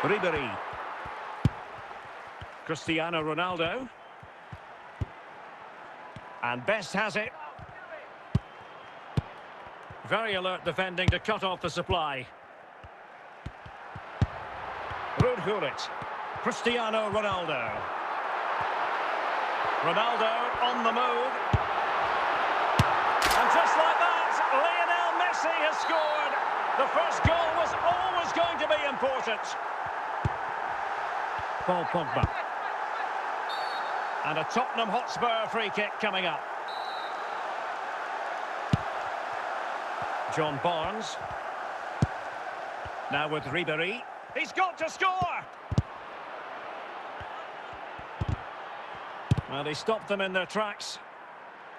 Speaker 1: Ribery. Cristiano Ronaldo. And Best has it. Very alert defending to cut off the supply. Ruud Gullit. Cristiano Ronaldo. Ronaldo on the move. And just like that, Lionel Messi has scored. The first goal was always going to be important. Paul Pogba. And a Tottenham Hotspur free kick coming up. John Barnes. Now with Ribery. He's got to score! Well, he stopped them in their tracks.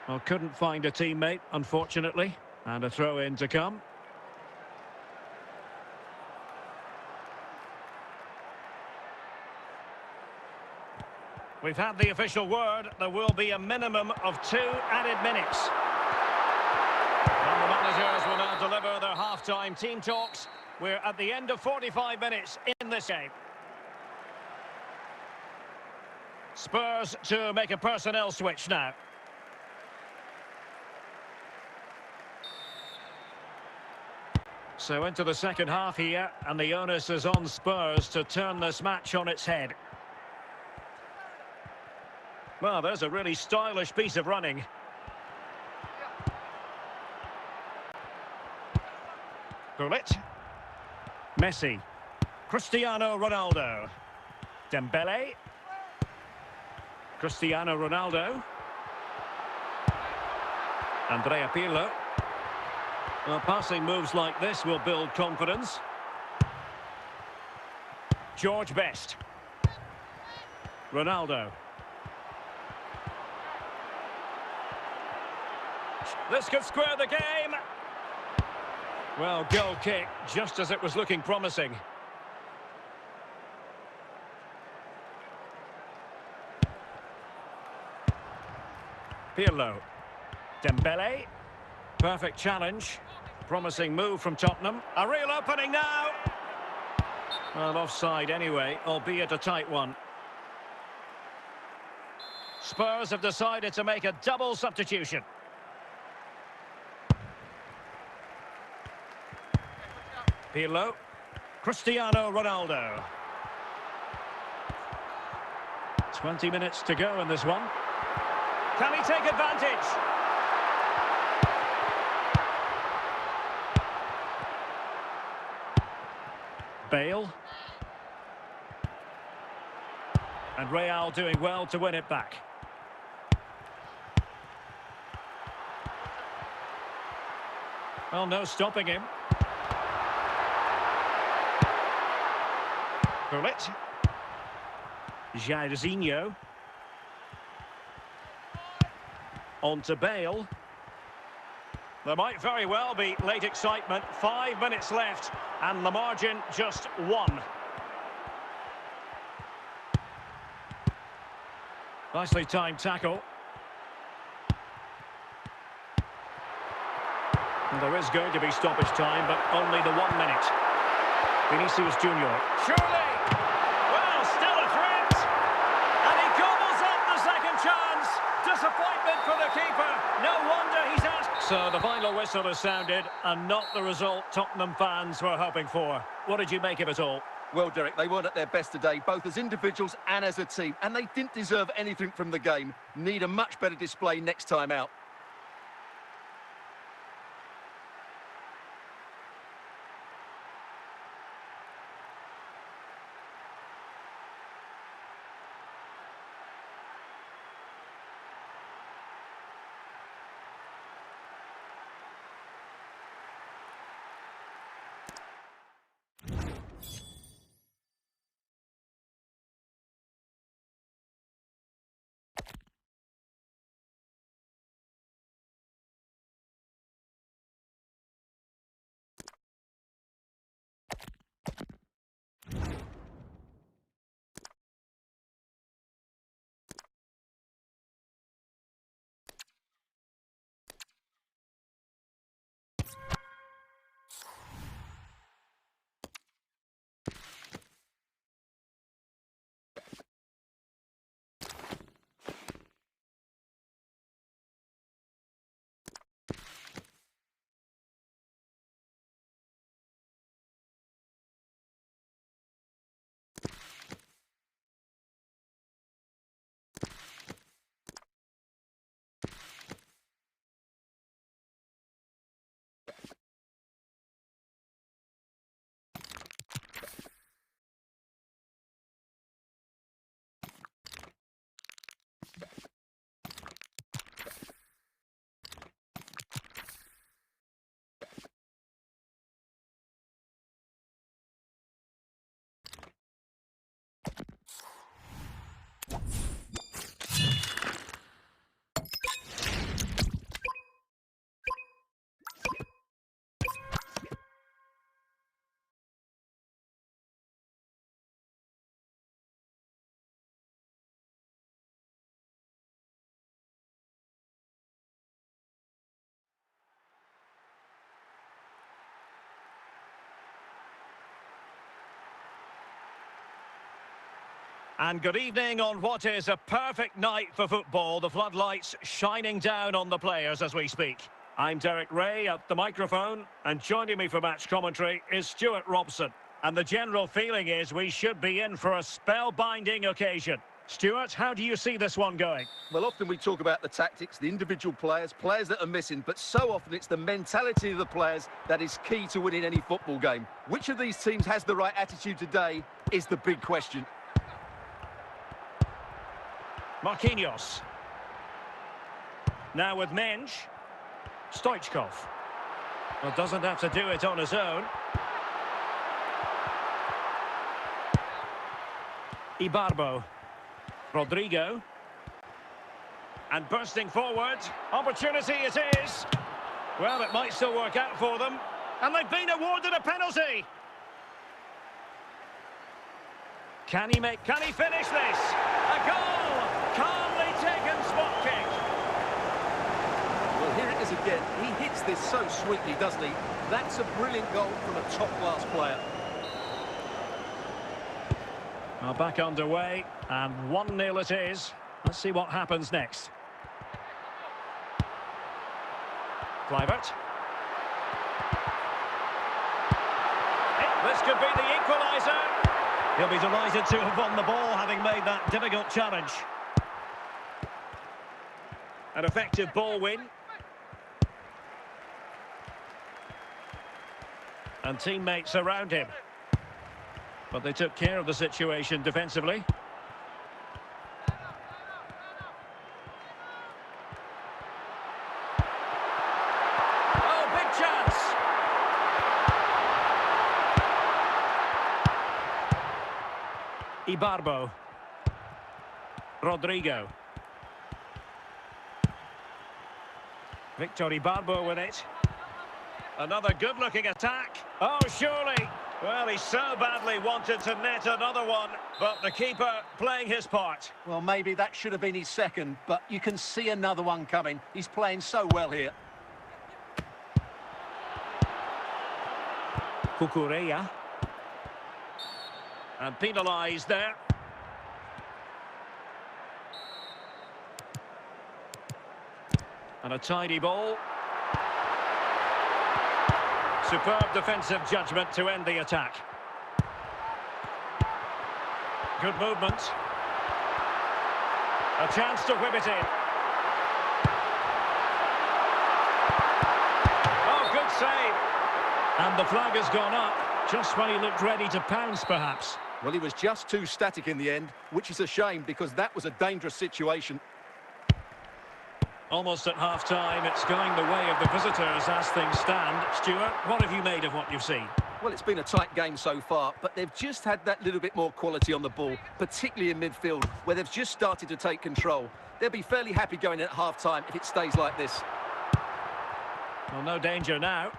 Speaker 1: Well, couldn't find a teammate, unfortunately. And a throw-in to come. We've had the official word. There will be a minimum of 2 added minutes. And the managers will now deliver their half-time team talks. We're at the end of 45 minutes in this game. Spurs to make a personnel switch now. So into the second half here, and the onus is on Spurs to turn this match on its head. Well, there's a really stylish piece of running. Gullit. Messi. Cristiano Ronaldo. Dembele. Cristiano Ronaldo. Andrea Pirlo. Well, passing moves like this will build confidence. George Best. Ronaldo. This could square the game. Well, goal kick, just as it was looking promising. Pirlo. Dembele. Perfect challenge. Promising move from Tottenham. A real opening now. Well, offside anyway, albeit a tight one. Spurs have decided to make a double substitution. Pirlo. Cristiano Ronaldo. 20 minutes to go in this one. Can he take advantage? Bale. And Real doing well to win it back. Well, no stopping him. Gullit. Jairzinho. On to Bale. There might very well be late excitement. 5 minutes left, and the margin just one. Nicely timed tackle. And there is going to be stoppage time, but only the 1 minute. Vinicius Junior. Surely! Well, still a threat! And he gobbles up the second chance! Disappointment for the keeper. No wonder he's out. So the final whistle has sounded, and not the result Tottenham fans were hoping for. What did you make of it all?
Speaker 2: Well, Derek, they weren't at their best today, both as individuals and as a team, and they didn't deserve anything from the game. Need a much better display next time out.
Speaker 1: And good evening on what is a perfect night for football. The floodlights shining down on the players as we speak. I'm Derek Ray at the microphone, and joining me for match commentary is Stuart Robson. And the general feeling is we should be in for a spellbinding occasion. Stuart, how do you see this one going?
Speaker 2: Well, often we talk about the tactics, the individual players that are missing, but so often it's the mentality of the players that is key to winning any football game. Which of these teams has the right attitude today is the big question.
Speaker 1: Marquinhos. Now with Mensch. Stoichkov. Well, doesn't have to do it on his own. Ibarbo. Rodrigo. And bursting forward. Opportunity it is. Well, it might still work out for them. And they've been awarded a penalty. Can he finish this? A goal! Calmly taken spot kick.
Speaker 2: Well, here it is again. He hits this so sweetly, doesn't he? That's a brilliant goal from a top-class player.
Speaker 1: Well, back underway, and 1-0 it is. Let's see what happens next. Kluivert. This could be the equaliser. He'll be delighted to have won the ball, having made that difficult challenge. An effective ball win. And teammates around him. But they took care of the situation defensively. Oh, big chance! Ibarbo. Rodrigo. Victor Ibarbo with it. Another good-looking attack. Oh, surely. Well, he so badly wanted to net another one, but the keeper playing his part.
Speaker 2: Well, maybe that should have been his second, but you can see another one coming. He's playing so well here.
Speaker 1: Cucurella. And penalised there. And a tidy ball. Superb defensive judgment to end the attack. Good movement. A chance to whip it in. Oh, good save. And the flag has gone up, just when he looked ready to pounce, perhaps.
Speaker 2: Well, he was just too static in the end, which is a shame because that was a dangerous situation.
Speaker 1: Almost at half-time, it's going the way of the visitors as things stand. Stuart, what have you made of what you've seen?
Speaker 2: Well, it's been a tight game so far, but they've just had that little bit more quality on the ball, particularly in midfield, where they've just started to take control. They'll be fairly happy going in at half-time if it stays like this.
Speaker 1: Well, no danger now.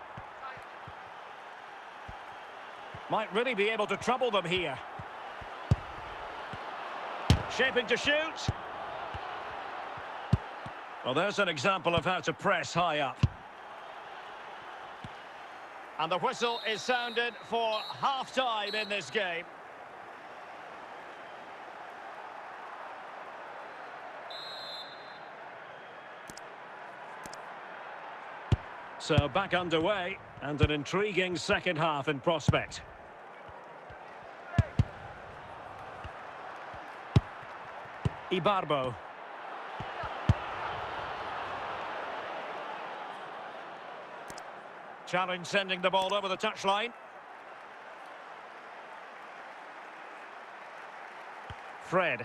Speaker 1: Might really be able to trouble them here. Shaping to shoot. Well, there's an example of how to press high up. And the whistle is sounded for half-time in this game. So back underway, and an intriguing second half in prospect. Ibarbo. Challenge sending the ball over the touchline. Fred.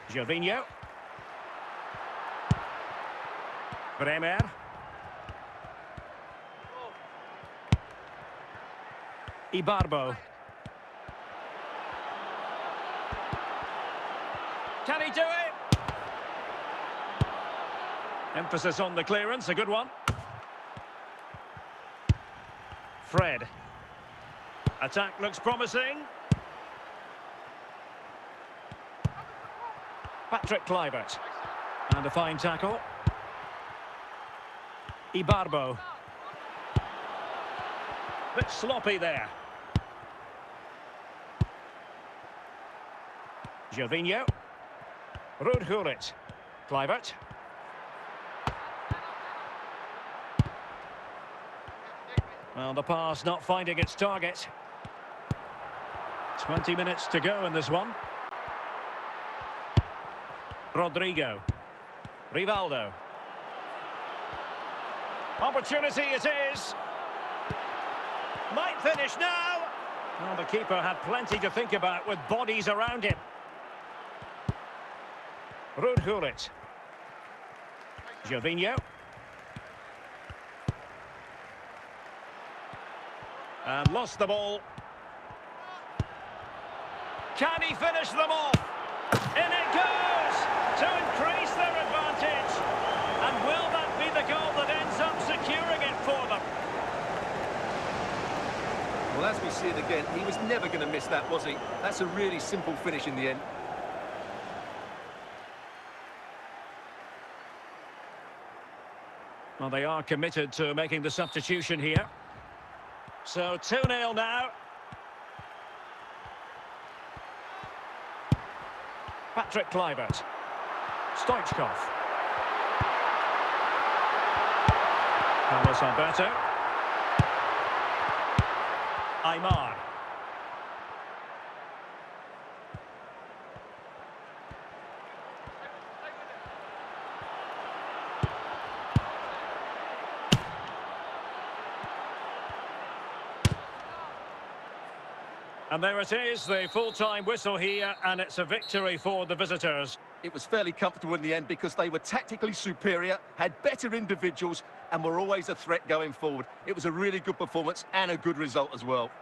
Speaker 1: Gervinho. Bremer. Ibarbo. Can he do it? Emphasis on the clearance, a good one. Fred. Attack looks promising. Patrick Kluivert. And a fine tackle. Ibarbo. Bit sloppy there. Gervinho. Rudhurit. Kluivert. Well, the pass not finding its target. 20 minutes to go in this one. Rodrigo. Rivaldo. Opportunity it is. Might finish now. Well, the keeper had plenty to think about with bodies around him. Rudhurit. Gervinho. And lost the ball. Can he finish them off? In it goes to increase their advantage. And will that be the goal that ends up securing it for them?
Speaker 2: Well, as we see it again, he was never going to miss that, was he? That's a really simple finish in the end.
Speaker 1: Well, they are committed to making the substitution here. So 2-0 now. Patrick Kluivert. Stoichkov. Carlos Alberto. Aymar. And there it is, the full-time whistle here, and it's a victory for the visitors.
Speaker 2: It was fairly comfortable in the end because they were tactically superior, had better individuals, and were always a threat going forward. It was a really good performance and a good result as well.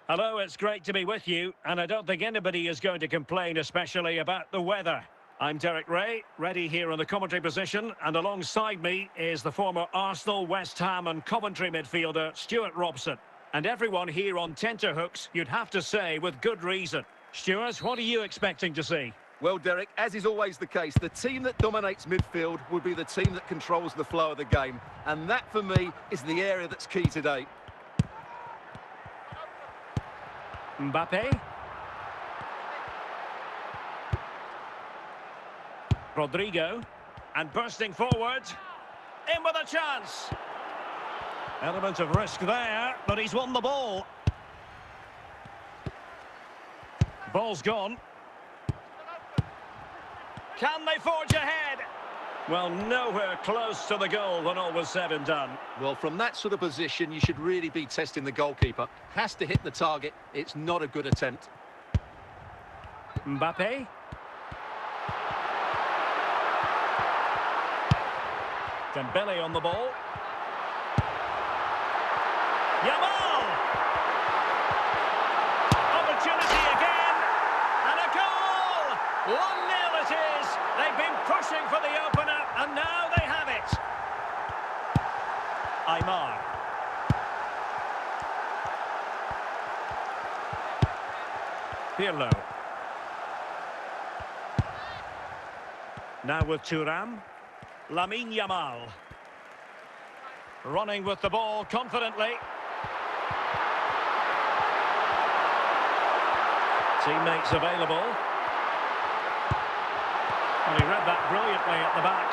Speaker 1: Hello, it's great to be with you, and I don't think anybody is going to complain, especially about the weather. I'm Derek Ray, ready here in the commentary position, and alongside me is the former Arsenal, West Ham and Coventry midfielder, Stuart Robson. And everyone here on tenterhooks, you'd have to say, with good reason. Stuart, what are you expecting to see?
Speaker 2: Well, Derek, as is always the case, the team that dominates midfield will be the team that controls the flow of the game. And that, for me, is the area that's key today.
Speaker 1: Mbappe. Rodrigo. And bursting forward. In with a chance. Element of risk there, but he's won the ball. Ball's gone. Can they forge ahead? Well, nowhere close to the goal when all was said and done.
Speaker 2: Well, from that sort of position, you should really be testing the goalkeeper. Has to hit the target. It's not a good attempt.
Speaker 1: Mbappe. Dembele on the ball. Yamal! Opportunity again! And a goal! 1-0 it is! They've been pushing for the opener, and now they have it. Aymar. Pirlo. Now with Thuram. Lamine Yamal. Running with the ball confidently. Teammates available. And he read that brilliantly at the back.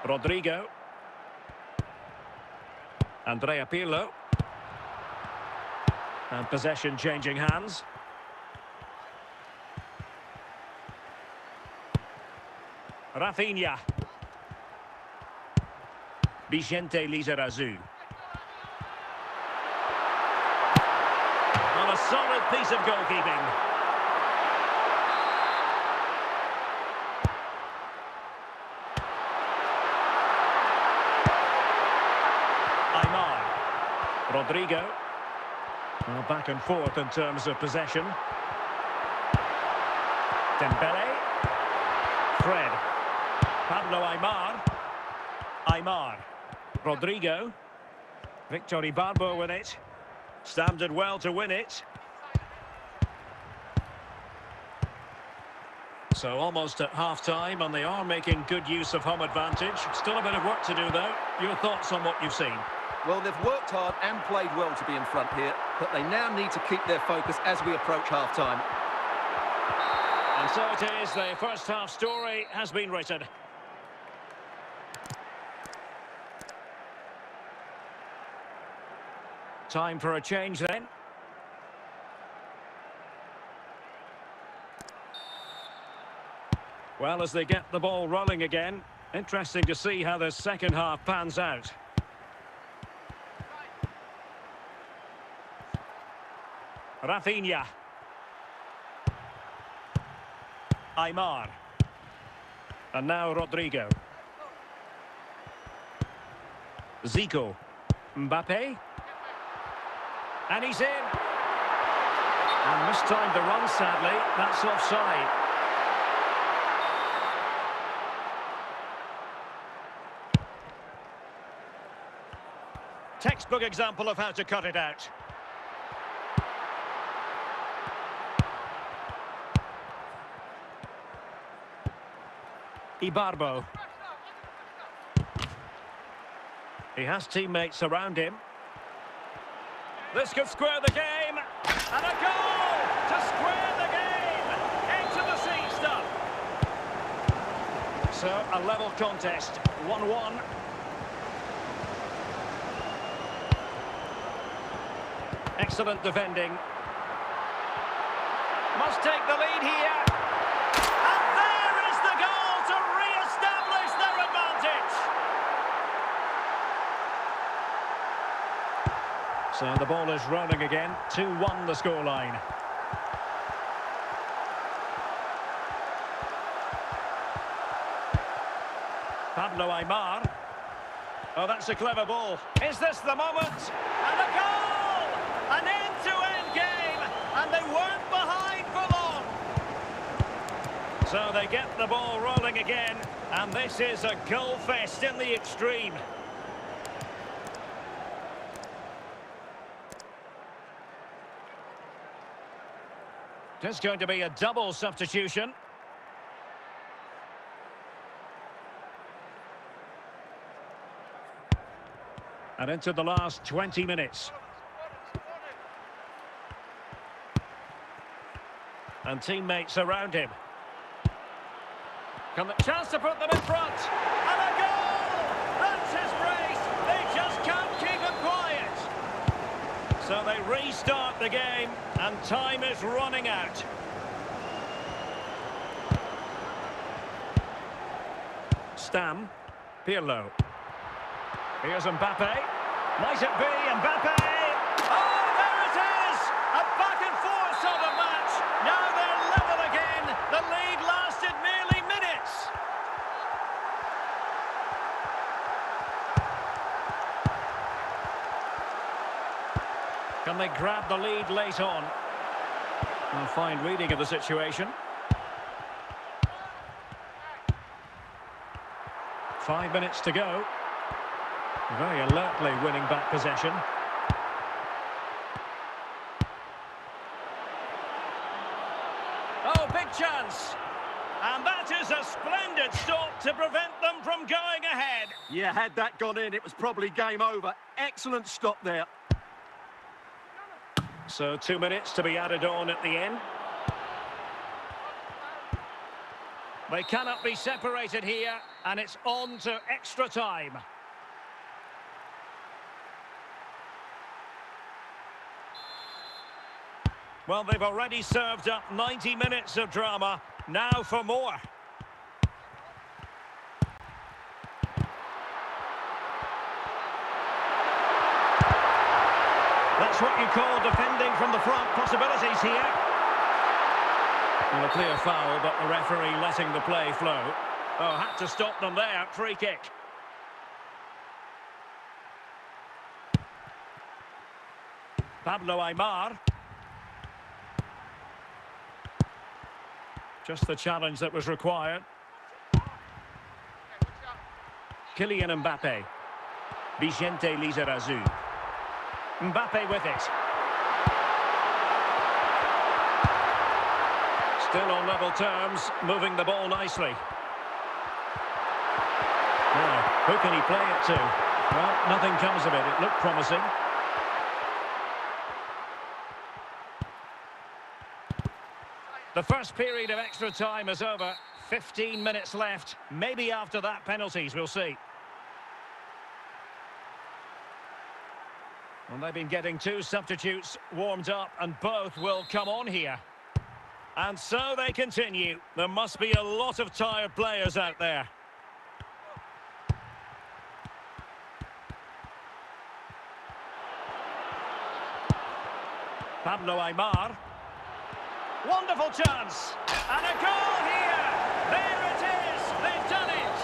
Speaker 1: Rodrigo. Andrea Pirlo. And possession changing hands. Rafinha. Vicente Lizarazu. On a solid piece of goalkeeping. Aymar. Rodrigo. Well, back and forth in terms of possession. Dembele. Fred. Pablo Aymar. Aymar. Rodrigo. Victor Ibarbo with it. Standard well to win it. So almost at half-time, and they are making good use of home advantage. Still a bit of work to do, though. Your thoughts on what you've seen?
Speaker 2: Well, they've worked hard and played well to be in front here, but they now need to keep their focus as we approach half-time.
Speaker 1: And so it is, the first half story has been written. Time for a change then. Well, as they get the ball rolling again, interesting to see how the second half pans out. Rafinha. Aymar. And now Rodrigo. Zico. Mbappe. And he's in. And mistimed the run, sadly. That's offside. Textbook example of how to cut it out. Ibarbo. He has teammates around him. This could square the game. And a goal to square the game. Edge of the seat stuff. So, a level contest. 1-1. Excellent defending. Must take the lead here. And there is the goal to re-establish their advantage. So the ball is rolling again. 2-1 the scoreline. Pablo Aymar. Oh, that's a clever ball. Is this the moment? And a goal! An end-to-end game, and they weren't behind for long. So they get the ball rolling again, and this is a goal fest in the extreme. There's going to be a double substitution. And into the last 20 minutes. And teammates around him. Chance to put them in front. And a goal! That's his brace. They just can't keep him quiet. So they restart the game, and time is running out. Stam. Pirlo. Here's Mbappe. Might it be Mbappe? Oh, there it is! A back and forth sort of match. Now they're level again. The lead lasted merely minutes. Can they grab the lead late on? A fine reading of the situation. 5 minutes to go. Very alertly winning back possession. Oh, big chance. And that is a splendid stop to prevent them from going ahead.
Speaker 2: Yeah, had that gone in, it was probably game over. Excellent stop there.
Speaker 1: So 2 minutes to be added on at the end. They cannot be separated here, and it's on to extra time. Well, they've already served up 90 minutes of drama. Now for more. That's what you call defending from the front. Possibilities here. Well, a clear foul, but the referee letting the play flow. Oh, had to stop them there. Free kick. Pablo Aimar. Just the challenge that was required. Kylian Mbappe. Vicente Lizarazu. Mbappe with it. Still on level terms, moving the ball nicely. Now, who can he play it to? Well, nothing comes of it. It looked promising. The first period of extra time is over. 15 minutes left. Maybe after that, penalties, we'll see. And they've been getting two substitutes warmed up, and both will come on here. And so they continue. There must be a lot of tired players out there. Pablo Aimar. Wonderful chance. And a goal here. There it is. They've done it.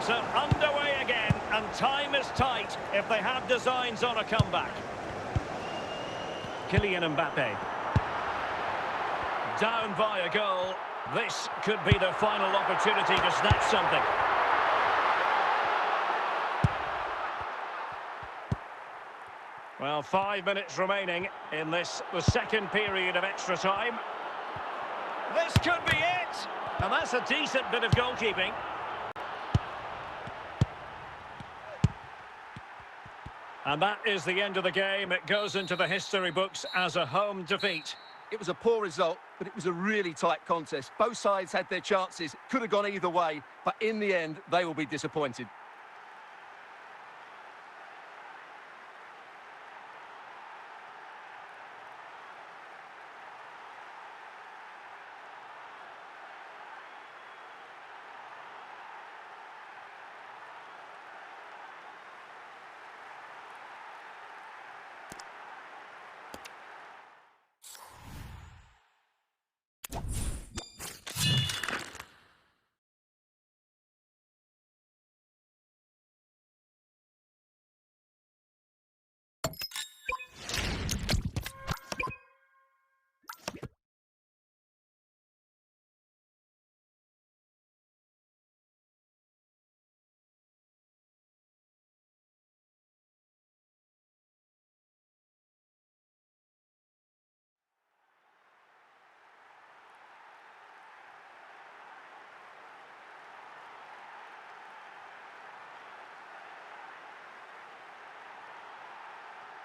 Speaker 1: So underway again, and time is tight if they have designs on a comeback. Kylian Mbappe. Down by a goal. This could be the final opportunity to snatch something. Well, 5 minutes remaining in this, the second period of extra time. This could be it! And that's a decent bit of goalkeeping. And that is the end of the game. It goes into the history books as a home defeat.
Speaker 2: It was a poor result, but it was a really tight contest. Both sides had their chances. Could have gone either way, but in the end, they will be disappointed.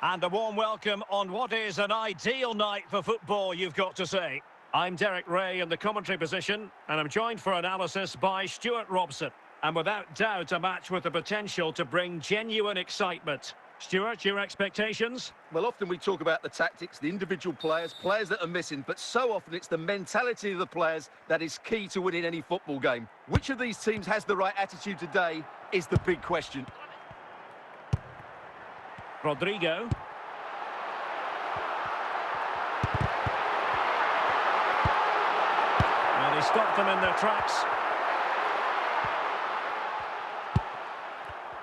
Speaker 1: And a warm welcome on what is an ideal night for football, you've got to say. I'm Derek Ray in the commentary position, and I'm joined for analysis by Stuart Robson. And without doubt, a match with the potential to bring genuine excitement. Stuart, your expectations?
Speaker 2: Well, often we talk about the tactics, the individual players, players that are missing, but so often it's the mentality of the players that is key to winning any football game. Which of these teams has the right attitude today is the big question.
Speaker 1: Rodrigo. Well, he stopped them in their tracks.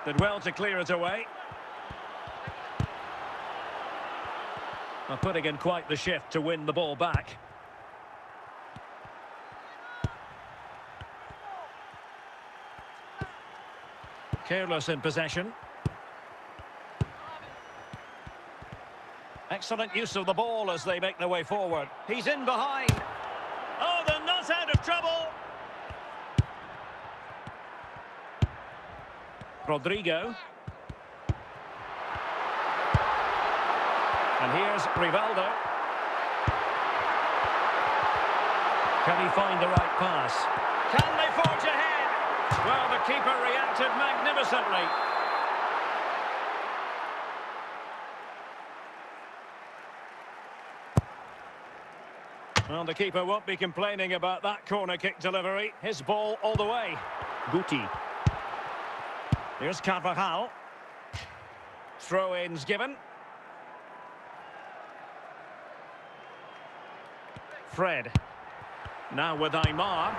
Speaker 1: Did well to clear it away. Well, putting in quite the shift to win the ball back. Careless in possession. Excellent use of the ball as they make their way forward. He's in behind. Oh, they're not out of trouble. Rodrigo. And here's Rivaldo. Can he find the right pass? Can they forge ahead? Well, the keeper reacted magnificently. Well, the keeper won't be complaining about that corner kick delivery. His ball all the way. TOTY. Here's Carvajal. Throw-ins given. Fred. Now with Aymar.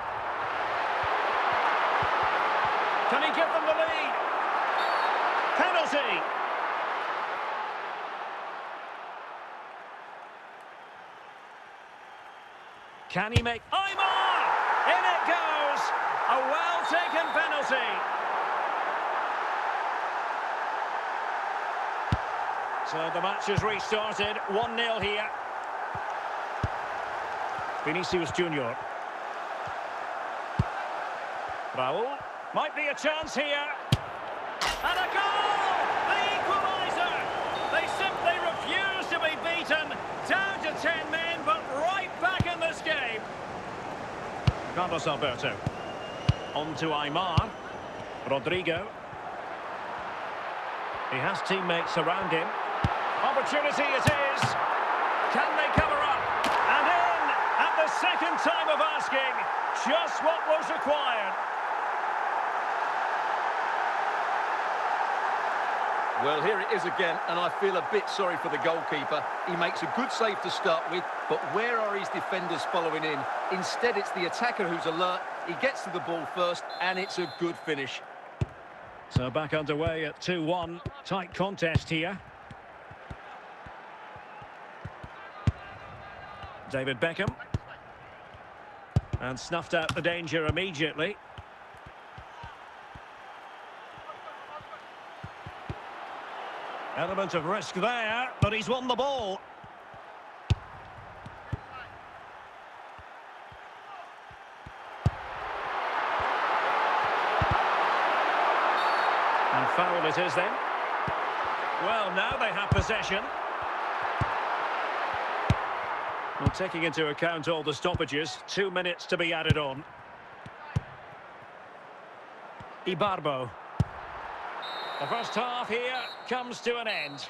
Speaker 1: Can he give them the lead? Penalty! Can he make... Aymar! In it goes! A well-taken penalty. So the match has restarted. 1-0 here. Vinicius Junior. Raul. Might be a chance here. And a goal! The equaliser! They simply refuse to be beaten. Down to 10 men, but right back in this game. Carlos Alberto. On to Aymar. Rodrigo. He has teammates around him. Opportunity it is. Can they cover up? And in at the second time of asking. Just what was required.
Speaker 2: Well, here it is again, and I feel a bit sorry for the goalkeeper. He makes a good save to start with, but where are his defenders following in? Instead, it's the attacker who's alert. He gets to the ball first, and it's a good finish.
Speaker 1: So back underway at 2-1. Tight contest here. David Beckham. And snuffed out the danger immediately. Element of risk there, but he's won the ball. And foul it is then. Well, now they have possession. Well, taking into account all the stoppages, 2 minutes to be added on. Ibarbo. The first half here comes to an end.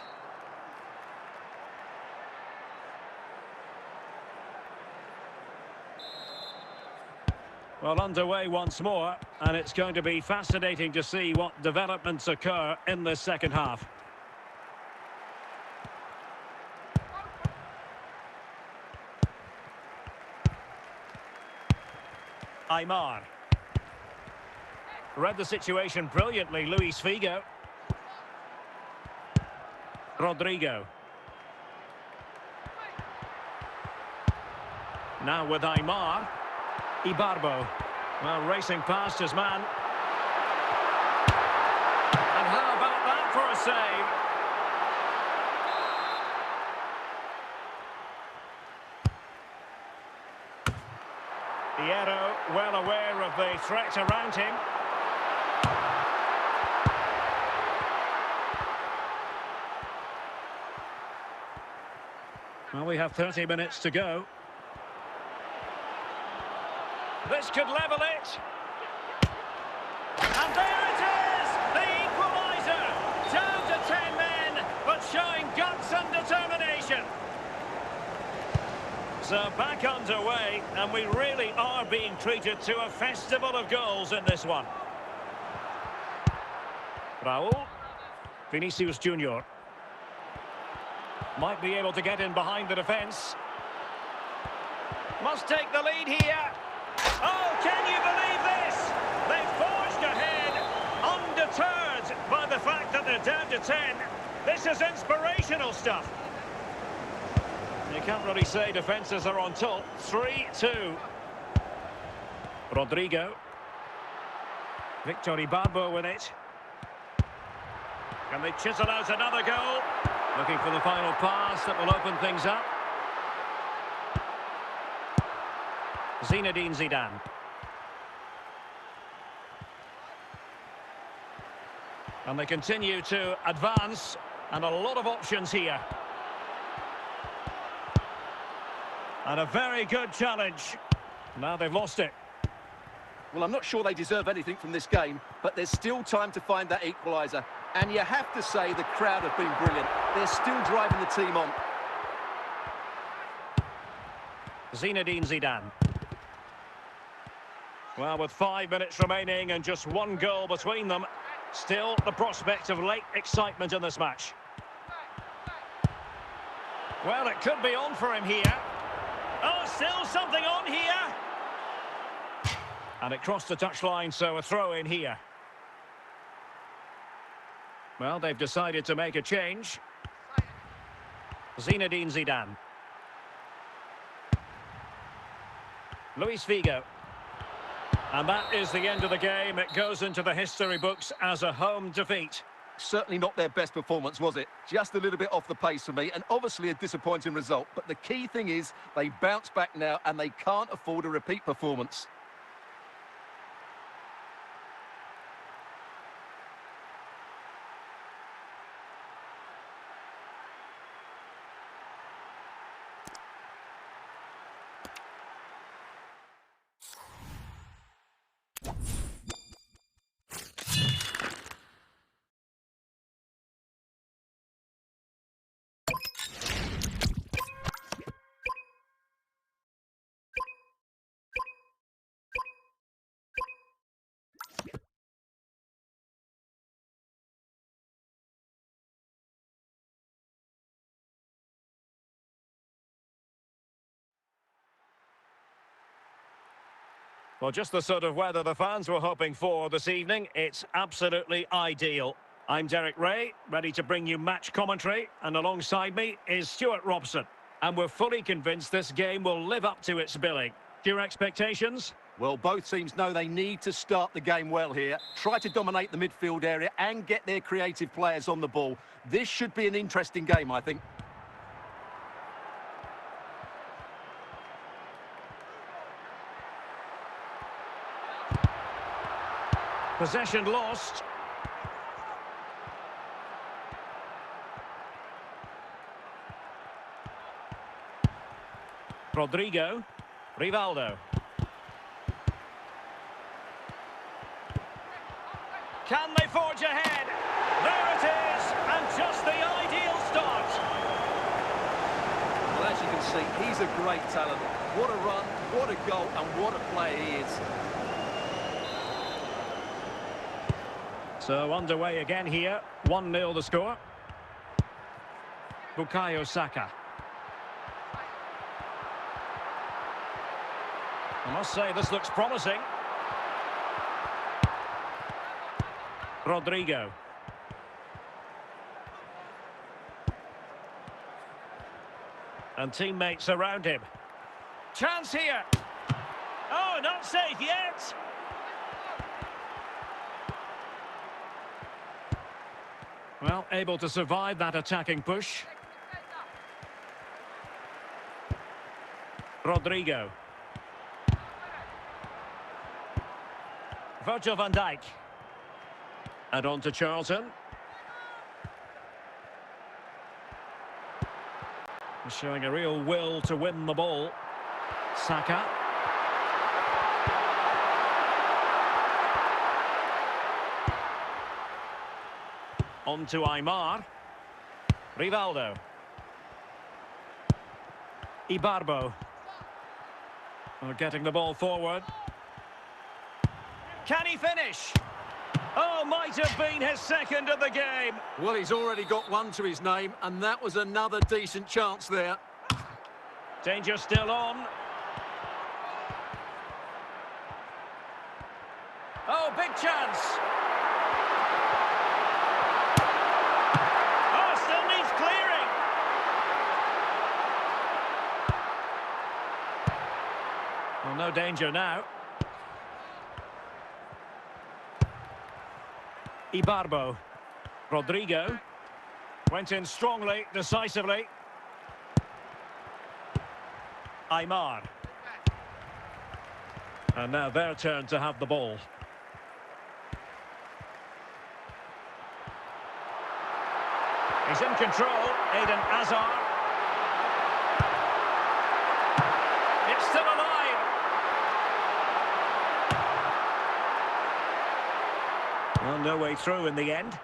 Speaker 1: Well, underway once more, and it's going to be fascinating to see what developments occur in this second half. Aymar. Read the situation brilliantly, Luis Figo. Rodrigo. Now with Aymar. Ibarbo. Well, racing past his man. And how about that for a save? Piero, well aware of the threat around him. Well, we have 30 minutes to go. This could level it. And there it is! The equaliser! Down to 10 men, but showing guts and determination. So back underway, and we really are being treated to a festival of goals in this one. Raul. Vinicius Junior. Might be able to get in behind the defence. Must take the lead here. Oh, can you believe this? They've forged ahead, undeterred by the fact that they're down to 10. This is inspirational stuff. You can't really say defences are on top. 3-2. Rodrigo. Victor Ibarbo with it. Can they chisel out another goal? Looking for the final pass that will open things up. Zinedine Zidane. And they continue to advance, and a lot of options here. And a very good challenge. Now they've lost it.
Speaker 2: Well, I'm not sure they deserve anything from this game, but there's still time to find that equaliser. And you have to say the crowd have been brilliant. They're still driving the team on.
Speaker 1: Zinedine Zidane. Well, with 5 minutes remaining and just one goal between them, still the prospect of late excitement in this match. Well, it could be on for him here. Oh, still something on here. And it crossed the touchline, so a throw in here. Well, they've decided to make a change. Zinedine Zidane. Luis Figo. And that is the end of the game. It goes into the history books as a home defeat.
Speaker 2: Certainly not their best performance, was it? Just a little bit off the pace for me, and obviously a disappointing result. But the key thing is they bounce back now, and they can't afford a repeat performance.
Speaker 1: Well, just the sort of weather the fans were hoping for this evening. It's absolutely ideal. I'm Derek Ray, ready to bring you match commentary, and alongside me is Stuart Robson. And we're fully convinced this game will live up to its billing. Your expectations?
Speaker 2: Well, both teams know they need to start the game well here, try to dominate the midfield area and get their creative players on the ball. This should be an interesting game, I think.
Speaker 1: Possession lost. Rodrigo. Rivaldo. Can they forge ahead? There it is, and just the ideal start.
Speaker 2: Well, as you can see, he's a great talent. What a run, what a goal, and what a player he is.
Speaker 1: So underway again here. 1-0 the score. Bukayo Saka. I must say this looks promising. Rodrigo. And teammates around him. Chance here. Oh, not safe yet. Well, able to survive that attacking push. Rodrigo. Virgil van Dijk. And on to Charlton. Showing a real will to win the ball. Saka. On to Aymar. Rivaldo. Ibarbo. Getting the ball forward. Can he finish? Oh, might have been his second of the game.
Speaker 2: Well, he's already got one to his name, and that was another decent chance there.
Speaker 1: Danger still on. Oh, big chance. Oh, still needs clearing. Well, no danger now. Ibarbo. Rodrigo. Went in strongly, decisively. Aymar. And now their turn to have the ball. He's in control, Eden Hazard. It's still alive. Well, no way through in the end.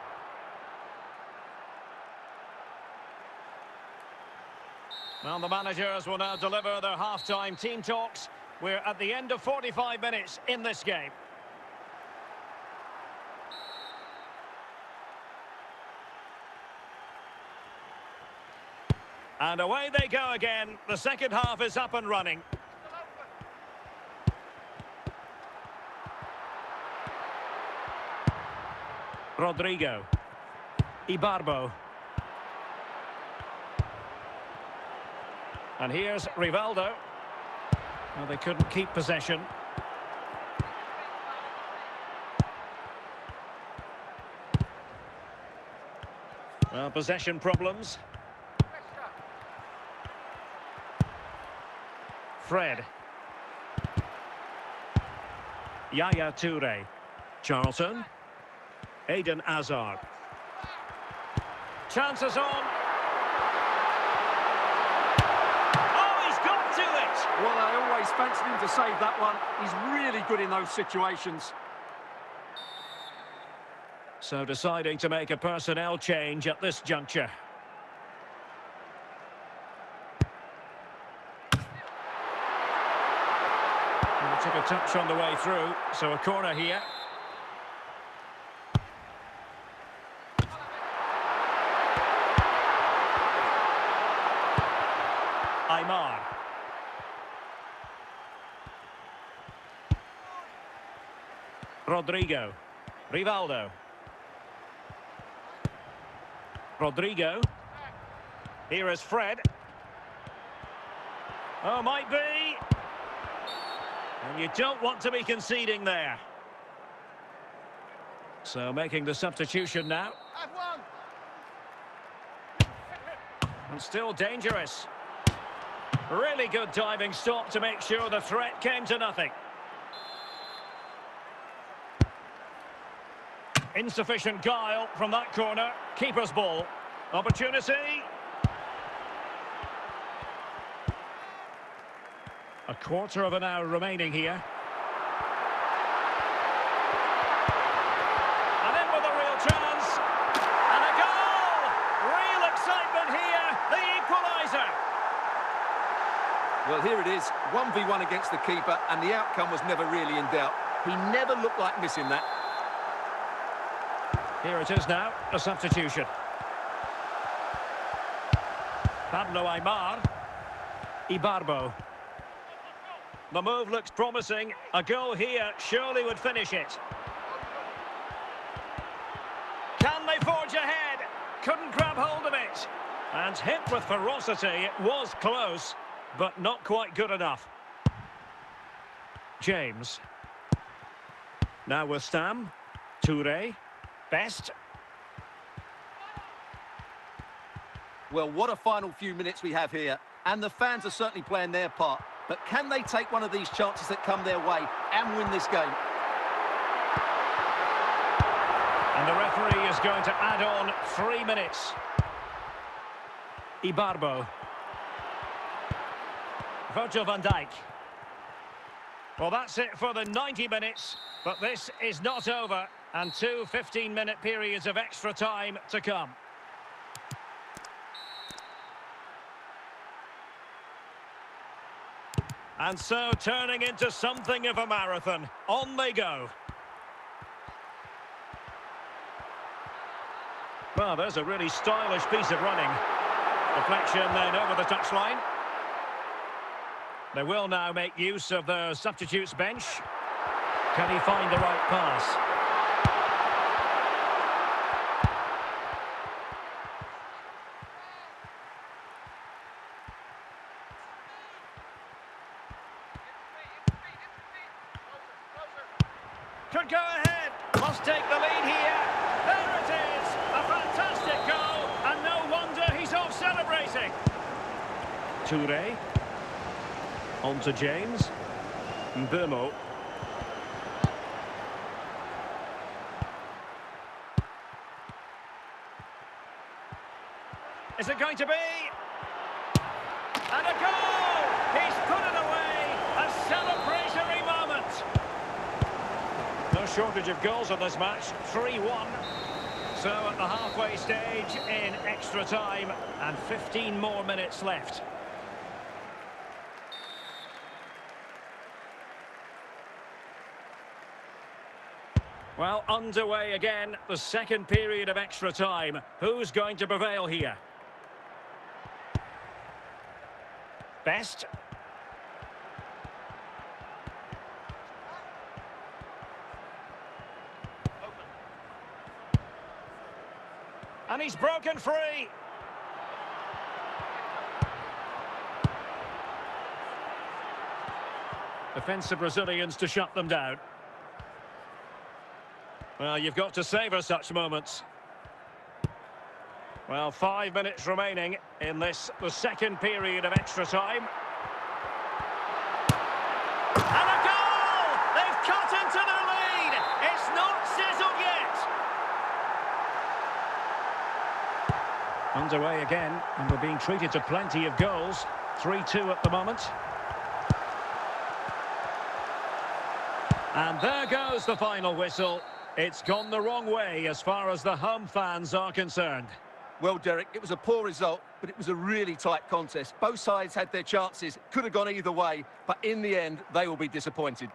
Speaker 1: Well, the managers will now deliver their half-time team talks. We're at the end of 45 minutes in this game. And away they go again. The second half is up and running. Rodrigo. Ibarbo. And here's Rivaldo. Well, they couldn't keep possession. Well, possession problems. Fred. Yaya Toure. Charlton. Eden Hazard. Chances on.
Speaker 2: Well, I always fancied him to save that one. He's really good in those situations.
Speaker 1: So deciding to make a personnel change at this juncture. And took a touch on the way through, so a corner here. Aymar. Rodrigo. Rivaldo. Rodrigo. Here is Fred. Oh, might be. And you don't want to be conceding there. So making the substitution now. And still dangerous. Really good diving stop to make sure the threat came to nothing. Insufficient guile from that corner. Keeper's ball. Opportunity. A quarter of an hour remaining here. And in with a real chance. And a goal! Real excitement here. The equaliser.
Speaker 2: Well, here it is. 1v1 against the keeper, and the outcome was never really in doubt. He never looked like missing that.
Speaker 1: Here it is now, a substitution. Pablo Aymar. Ibarbo. The move looks promising. A goal here surely would finish it. Can they forge ahead? Couldn't grab hold of it. And hit with ferocity. It was close, but not quite good enough. James. Now with Stam. Toure. Best.
Speaker 2: Well, what a final few minutes we have here. And the fans are certainly playing their part. But can they take one of these chances that come their way and win this game?
Speaker 1: And the referee is going to add on 3 minutes. Ibarbo. Virgil van Dijk. Well, that's it for the 90 minutes, but this is not over, and two 15-minute periods of extra time to come. And so turning into something of a marathon. On they go. Well, there's a really stylish piece of running. Deflection then over the touchline. They will now make use of the substitutes bench. Can he find the right pass? Could go ahead. Must take the lead here. There it is. A fantastic goal. And no wonder he's off celebrating. Touré. On to James. Mbeumo. Is it going to be? And a goal! He's put it away! A celebratory moment! No shortage of goals in this match. 3-1. So at the halfway stage in extra time and 15 more minutes left. Well, underway again, the second period of extra time. Who's going to prevail here? Best. And he's broken free. Defensive Brazilians to shut them down. Well, you've got to savour such moments. Well, 5 minutes remaining in this, the second period of extra time. And a goal! They've cut into their lead! It's not sizzled yet! Underway again, and we're being treated to plenty of goals. 3-2 at the moment. And there goes the final whistle. It's gone the wrong way as far as the home fans are concerned.
Speaker 2: Well, Derek, it was a poor result, but it was a really tight contest. Both sides had their chances. Could have gone either way, but in the end, they will be disappointed.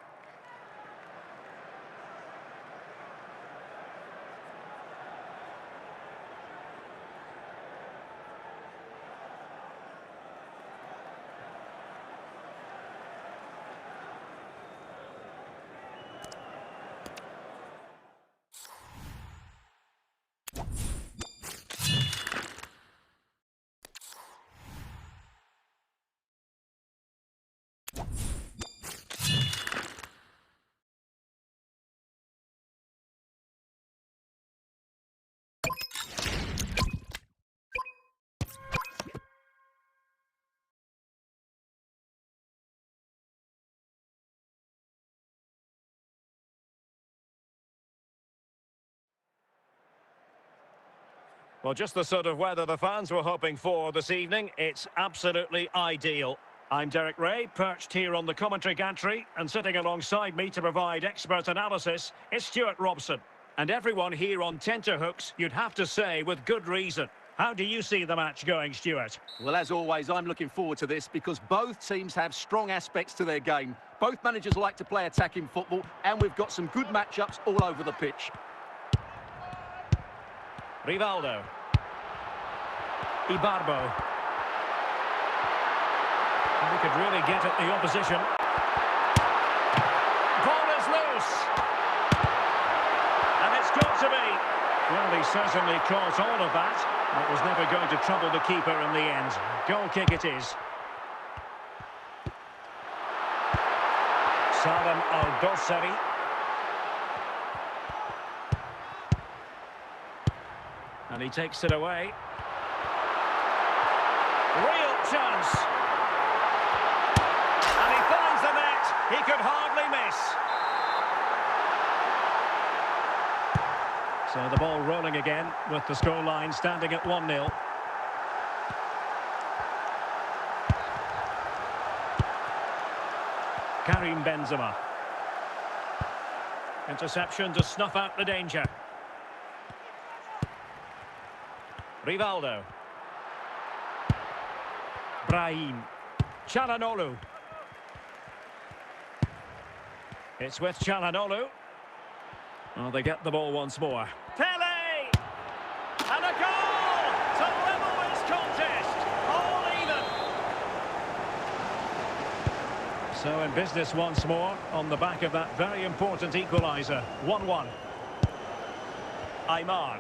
Speaker 1: Well, just the sort of weather the fans were hoping for this evening. It's absolutely ideal. I'm Derek Ray, perched here on the commentary gantry, and sitting alongside me to provide expert analysis is Stuart Robson. And everyone here on tenterhooks, you'd have to say, with good reason. How do you see the match going, Stuart?
Speaker 2: Well, as always, I'm looking forward to this because both teams have strong aspects to their game. Both managers like to play attacking football, and we've got some good matchups all over the pitch.
Speaker 1: Rivaldo. Ibarbo. And he could really get at the opposition. Ball is loose. And it's got to be. Well, he certainly caught all of that. It was never going to trouble the keeper in the end. Goal kick it is. Salem Al-Dossari. And he takes it away. Real chance. And he finds the net. He could hardly miss. So the ball rolling again with the scoreline standing at 1-0. Karim Benzema. Interception to snuff out the danger. Rivaldo. Brahim. Çalhanoğlu. It's with Çalhanoğlu. Well, they get the ball once more. Pele! And a goal to level this contest. All even. So in business once more on the back of that very important equaliser. 1-1. Aymar.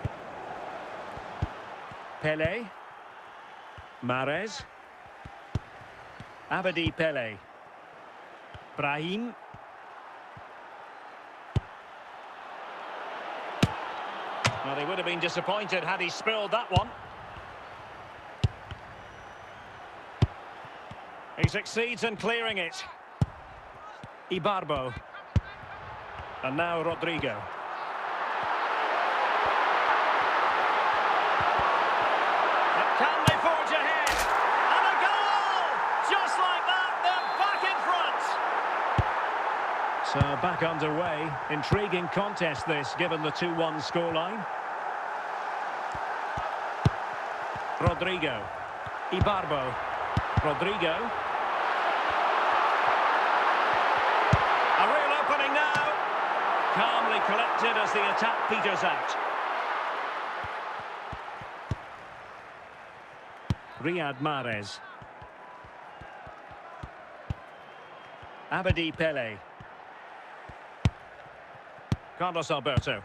Speaker 1: Pele. Mahrez. Abedi Pele. Brahim. Well, he would have been disappointed had he spilled that one. He succeeds in clearing it. Ibarbo. And now Rodrigo. Can they forge ahead? And a goal! Just like that, they're back in front. So back underway. Intriguing contest this, given the 2-1 scoreline. Rodrigo. Ibarbo. Rodrigo. A real opening now. Calmly collected as the attack peters out. Riyad Mahrez. Abedi Pele. Carlos Alberto.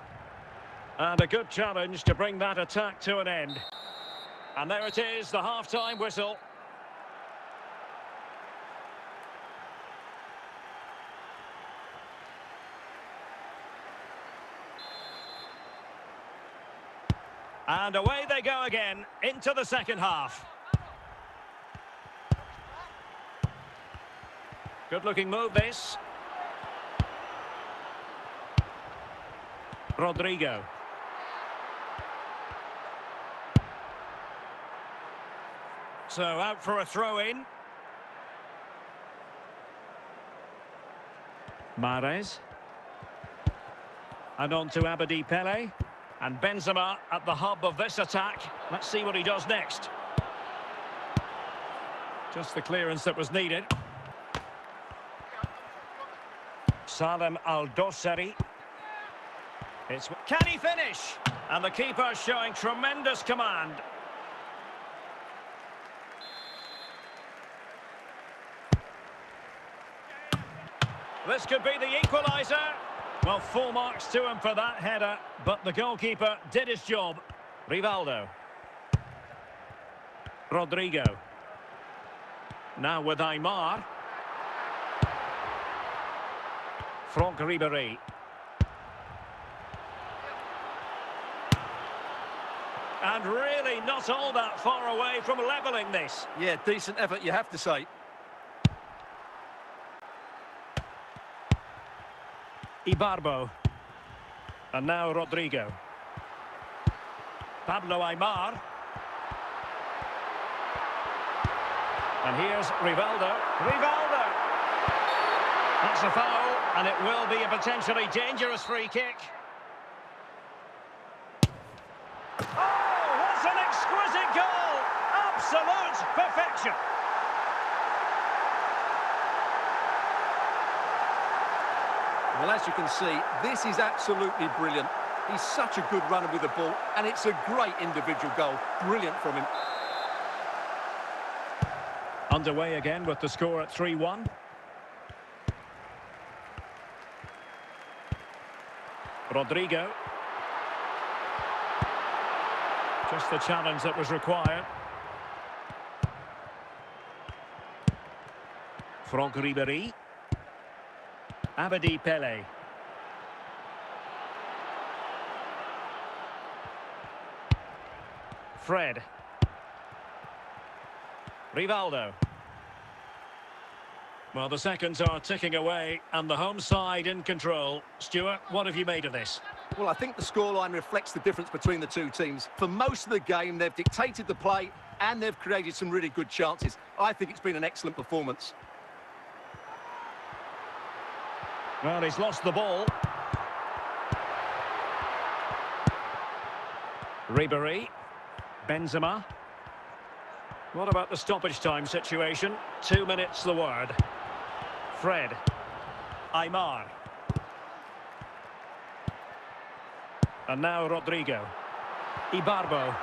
Speaker 1: And a good challenge to bring that attack to an end. And there it is, the half-time whistle. And away they go again, into the second half. Good-looking move, this. Rodrigo. So out for a throw-in. Mahrez. And on to Abedi Pele. And Benzema at the hub of this attack. Let's see what he does next. Just the clearance that was needed. Salem Al-Dosari. Can he finish? And the keeper showing tremendous command. This could be the equaliser. Well, full marks to him for that header, but the goalkeeper did his job. Rivaldo. Rodrigo. Now with Aymar. Franck Ribéry. And really not all that far away from levelling this.
Speaker 2: Yeah, decent effort, you have to say.
Speaker 1: Ibarbo. And now Rodrigo. Pablo Aymar. And here's Rivaldo. Rivaldo! That's a foul, and it will be a potentially dangerous free kick. Oh, what an exquisite goal! Absolute perfection!
Speaker 2: Well, as you can see, this is absolutely brilliant. He's such a good runner with the ball, and it's a great individual goal. Brilliant from him.
Speaker 1: Underway again with the score at 3-1. Rodrigo. Just the challenge that was required. Franck Ribéry. Abedi Pele. Fred. Rivaldo. Well, the seconds are ticking away and the home side in control. Stuart, what have you made of this?
Speaker 2: Well, I think the scoreline reflects the difference between the two teams. For most of the game, they've dictated the play and they've created some really good chances. I think it's been an excellent performance.
Speaker 1: Well, he's lost the ball. Ribéry. Benzema. What about the stoppage time situation? 2 minutes the word. Fred. Aymar. And now Rodrigo. Ibarbo.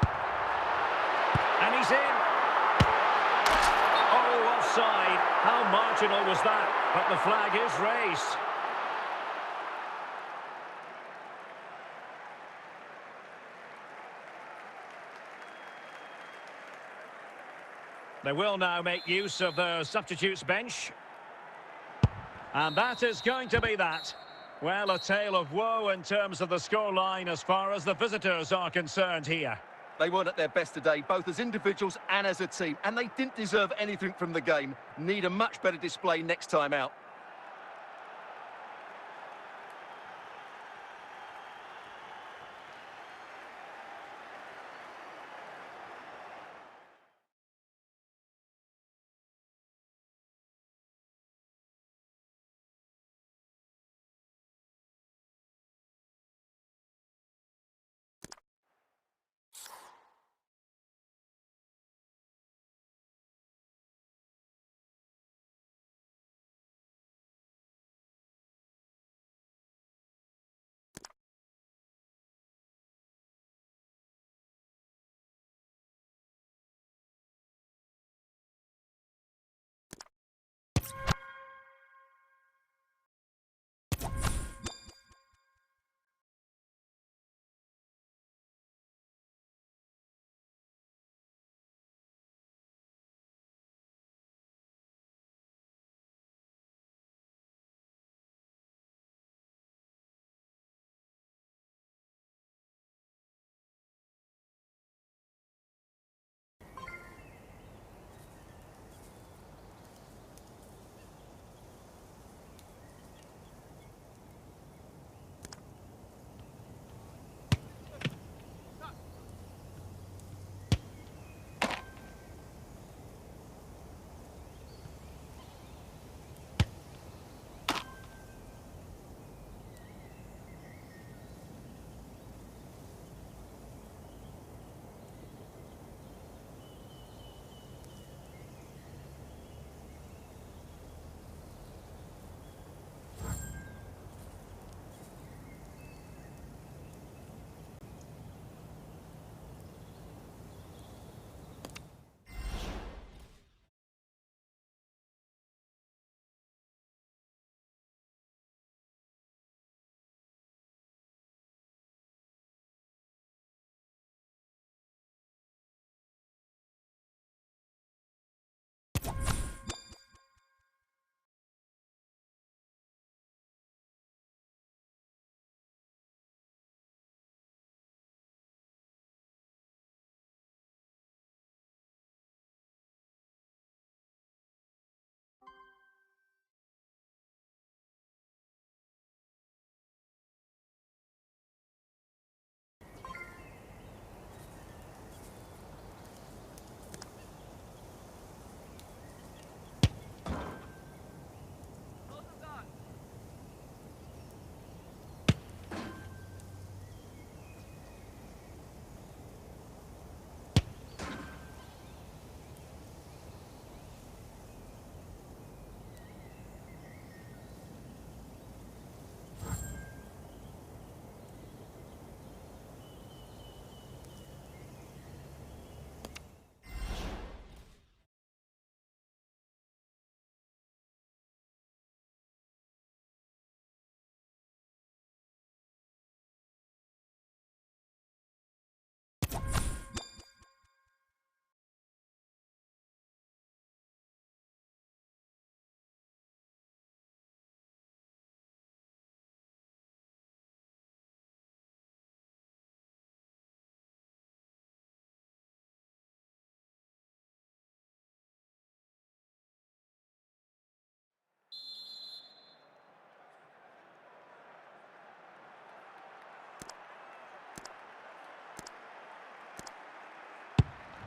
Speaker 1: And he's in. Oh, offside. How marginal was that? But the flag is raised. They will now make use of the substitutes bench. And that is going to be that. Well, a tale of woe in terms of the scoreline as far as the visitors are concerned here.
Speaker 2: They weren't at their best today, both as individuals and as a team, and they didn't deserve anything from the game. Need a much better display next time out.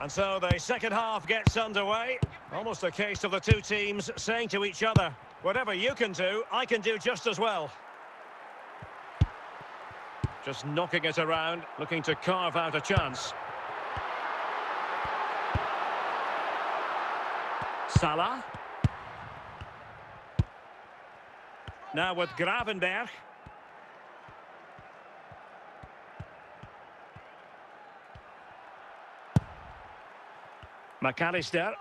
Speaker 1: And so the second half gets underway. Almost a case of the two teams saying to each other, Whatever you can do, I can do just as well. Just knocking it around, looking to carve out a chance. Salah. Now with Gravenberg. McAllister.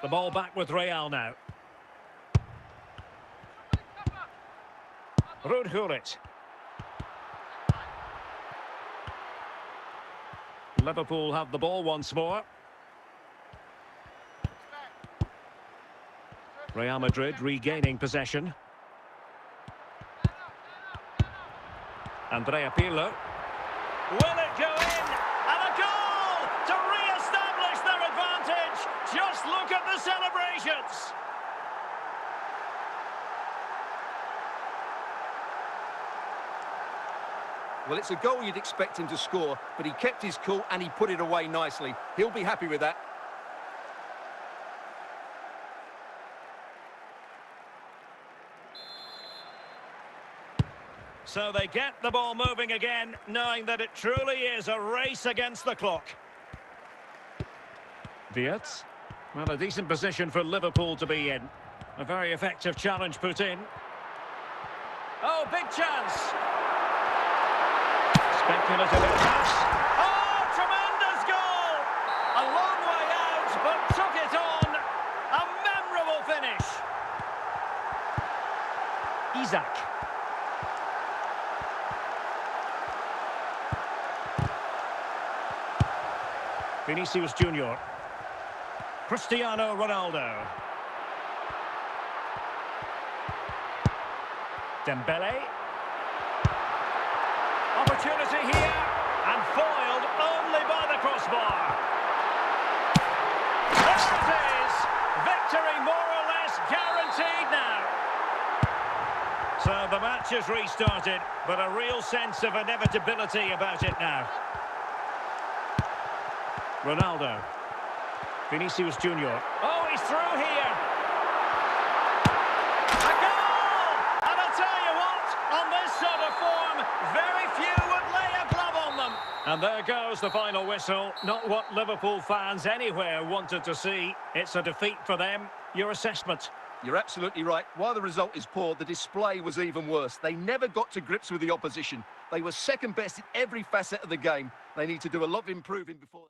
Speaker 1: The ball back with Real now. Ruud Gullit. Liverpool have the ball once more. Real Madrid regaining possession. Andrea Pirlo. Will it go in? And a goal to re-establish their advantage. Just look at the celebrations.
Speaker 2: Well, it's a goal you'd expect him to score, but he kept his cool and he put it away nicely. He'll be happy with that.
Speaker 1: So they get the ball moving again, knowing that it truly is a race against the clock. Diaz. Well, a decent position for Liverpool to be in. A very effective challenge put in. Oh, big chance. Speculative pass. Oh, tremendous goal! A long way out, but took it on. A memorable finish. Isaac. Vinicius Junior. Cristiano Ronaldo. Dembele. Opportunity here, and foiled only by the crossbar. There it is! Victory more or less guaranteed now. So the match has restarted, but a real sense of inevitability about it now. Ronaldo. Vinicius Junior. Oh, he's through here. A goal! And I'll tell you what, on this sort of form, very few would lay a glove on them. And there goes the final whistle. Not what Liverpool fans anywhere wanted to see. It's a defeat for them. Your assessment?
Speaker 2: You're absolutely right. While the result is poor, the display was even worse. They never got to grips with the opposition. They were second best in every facet of the game. They need to do a lot of improving before...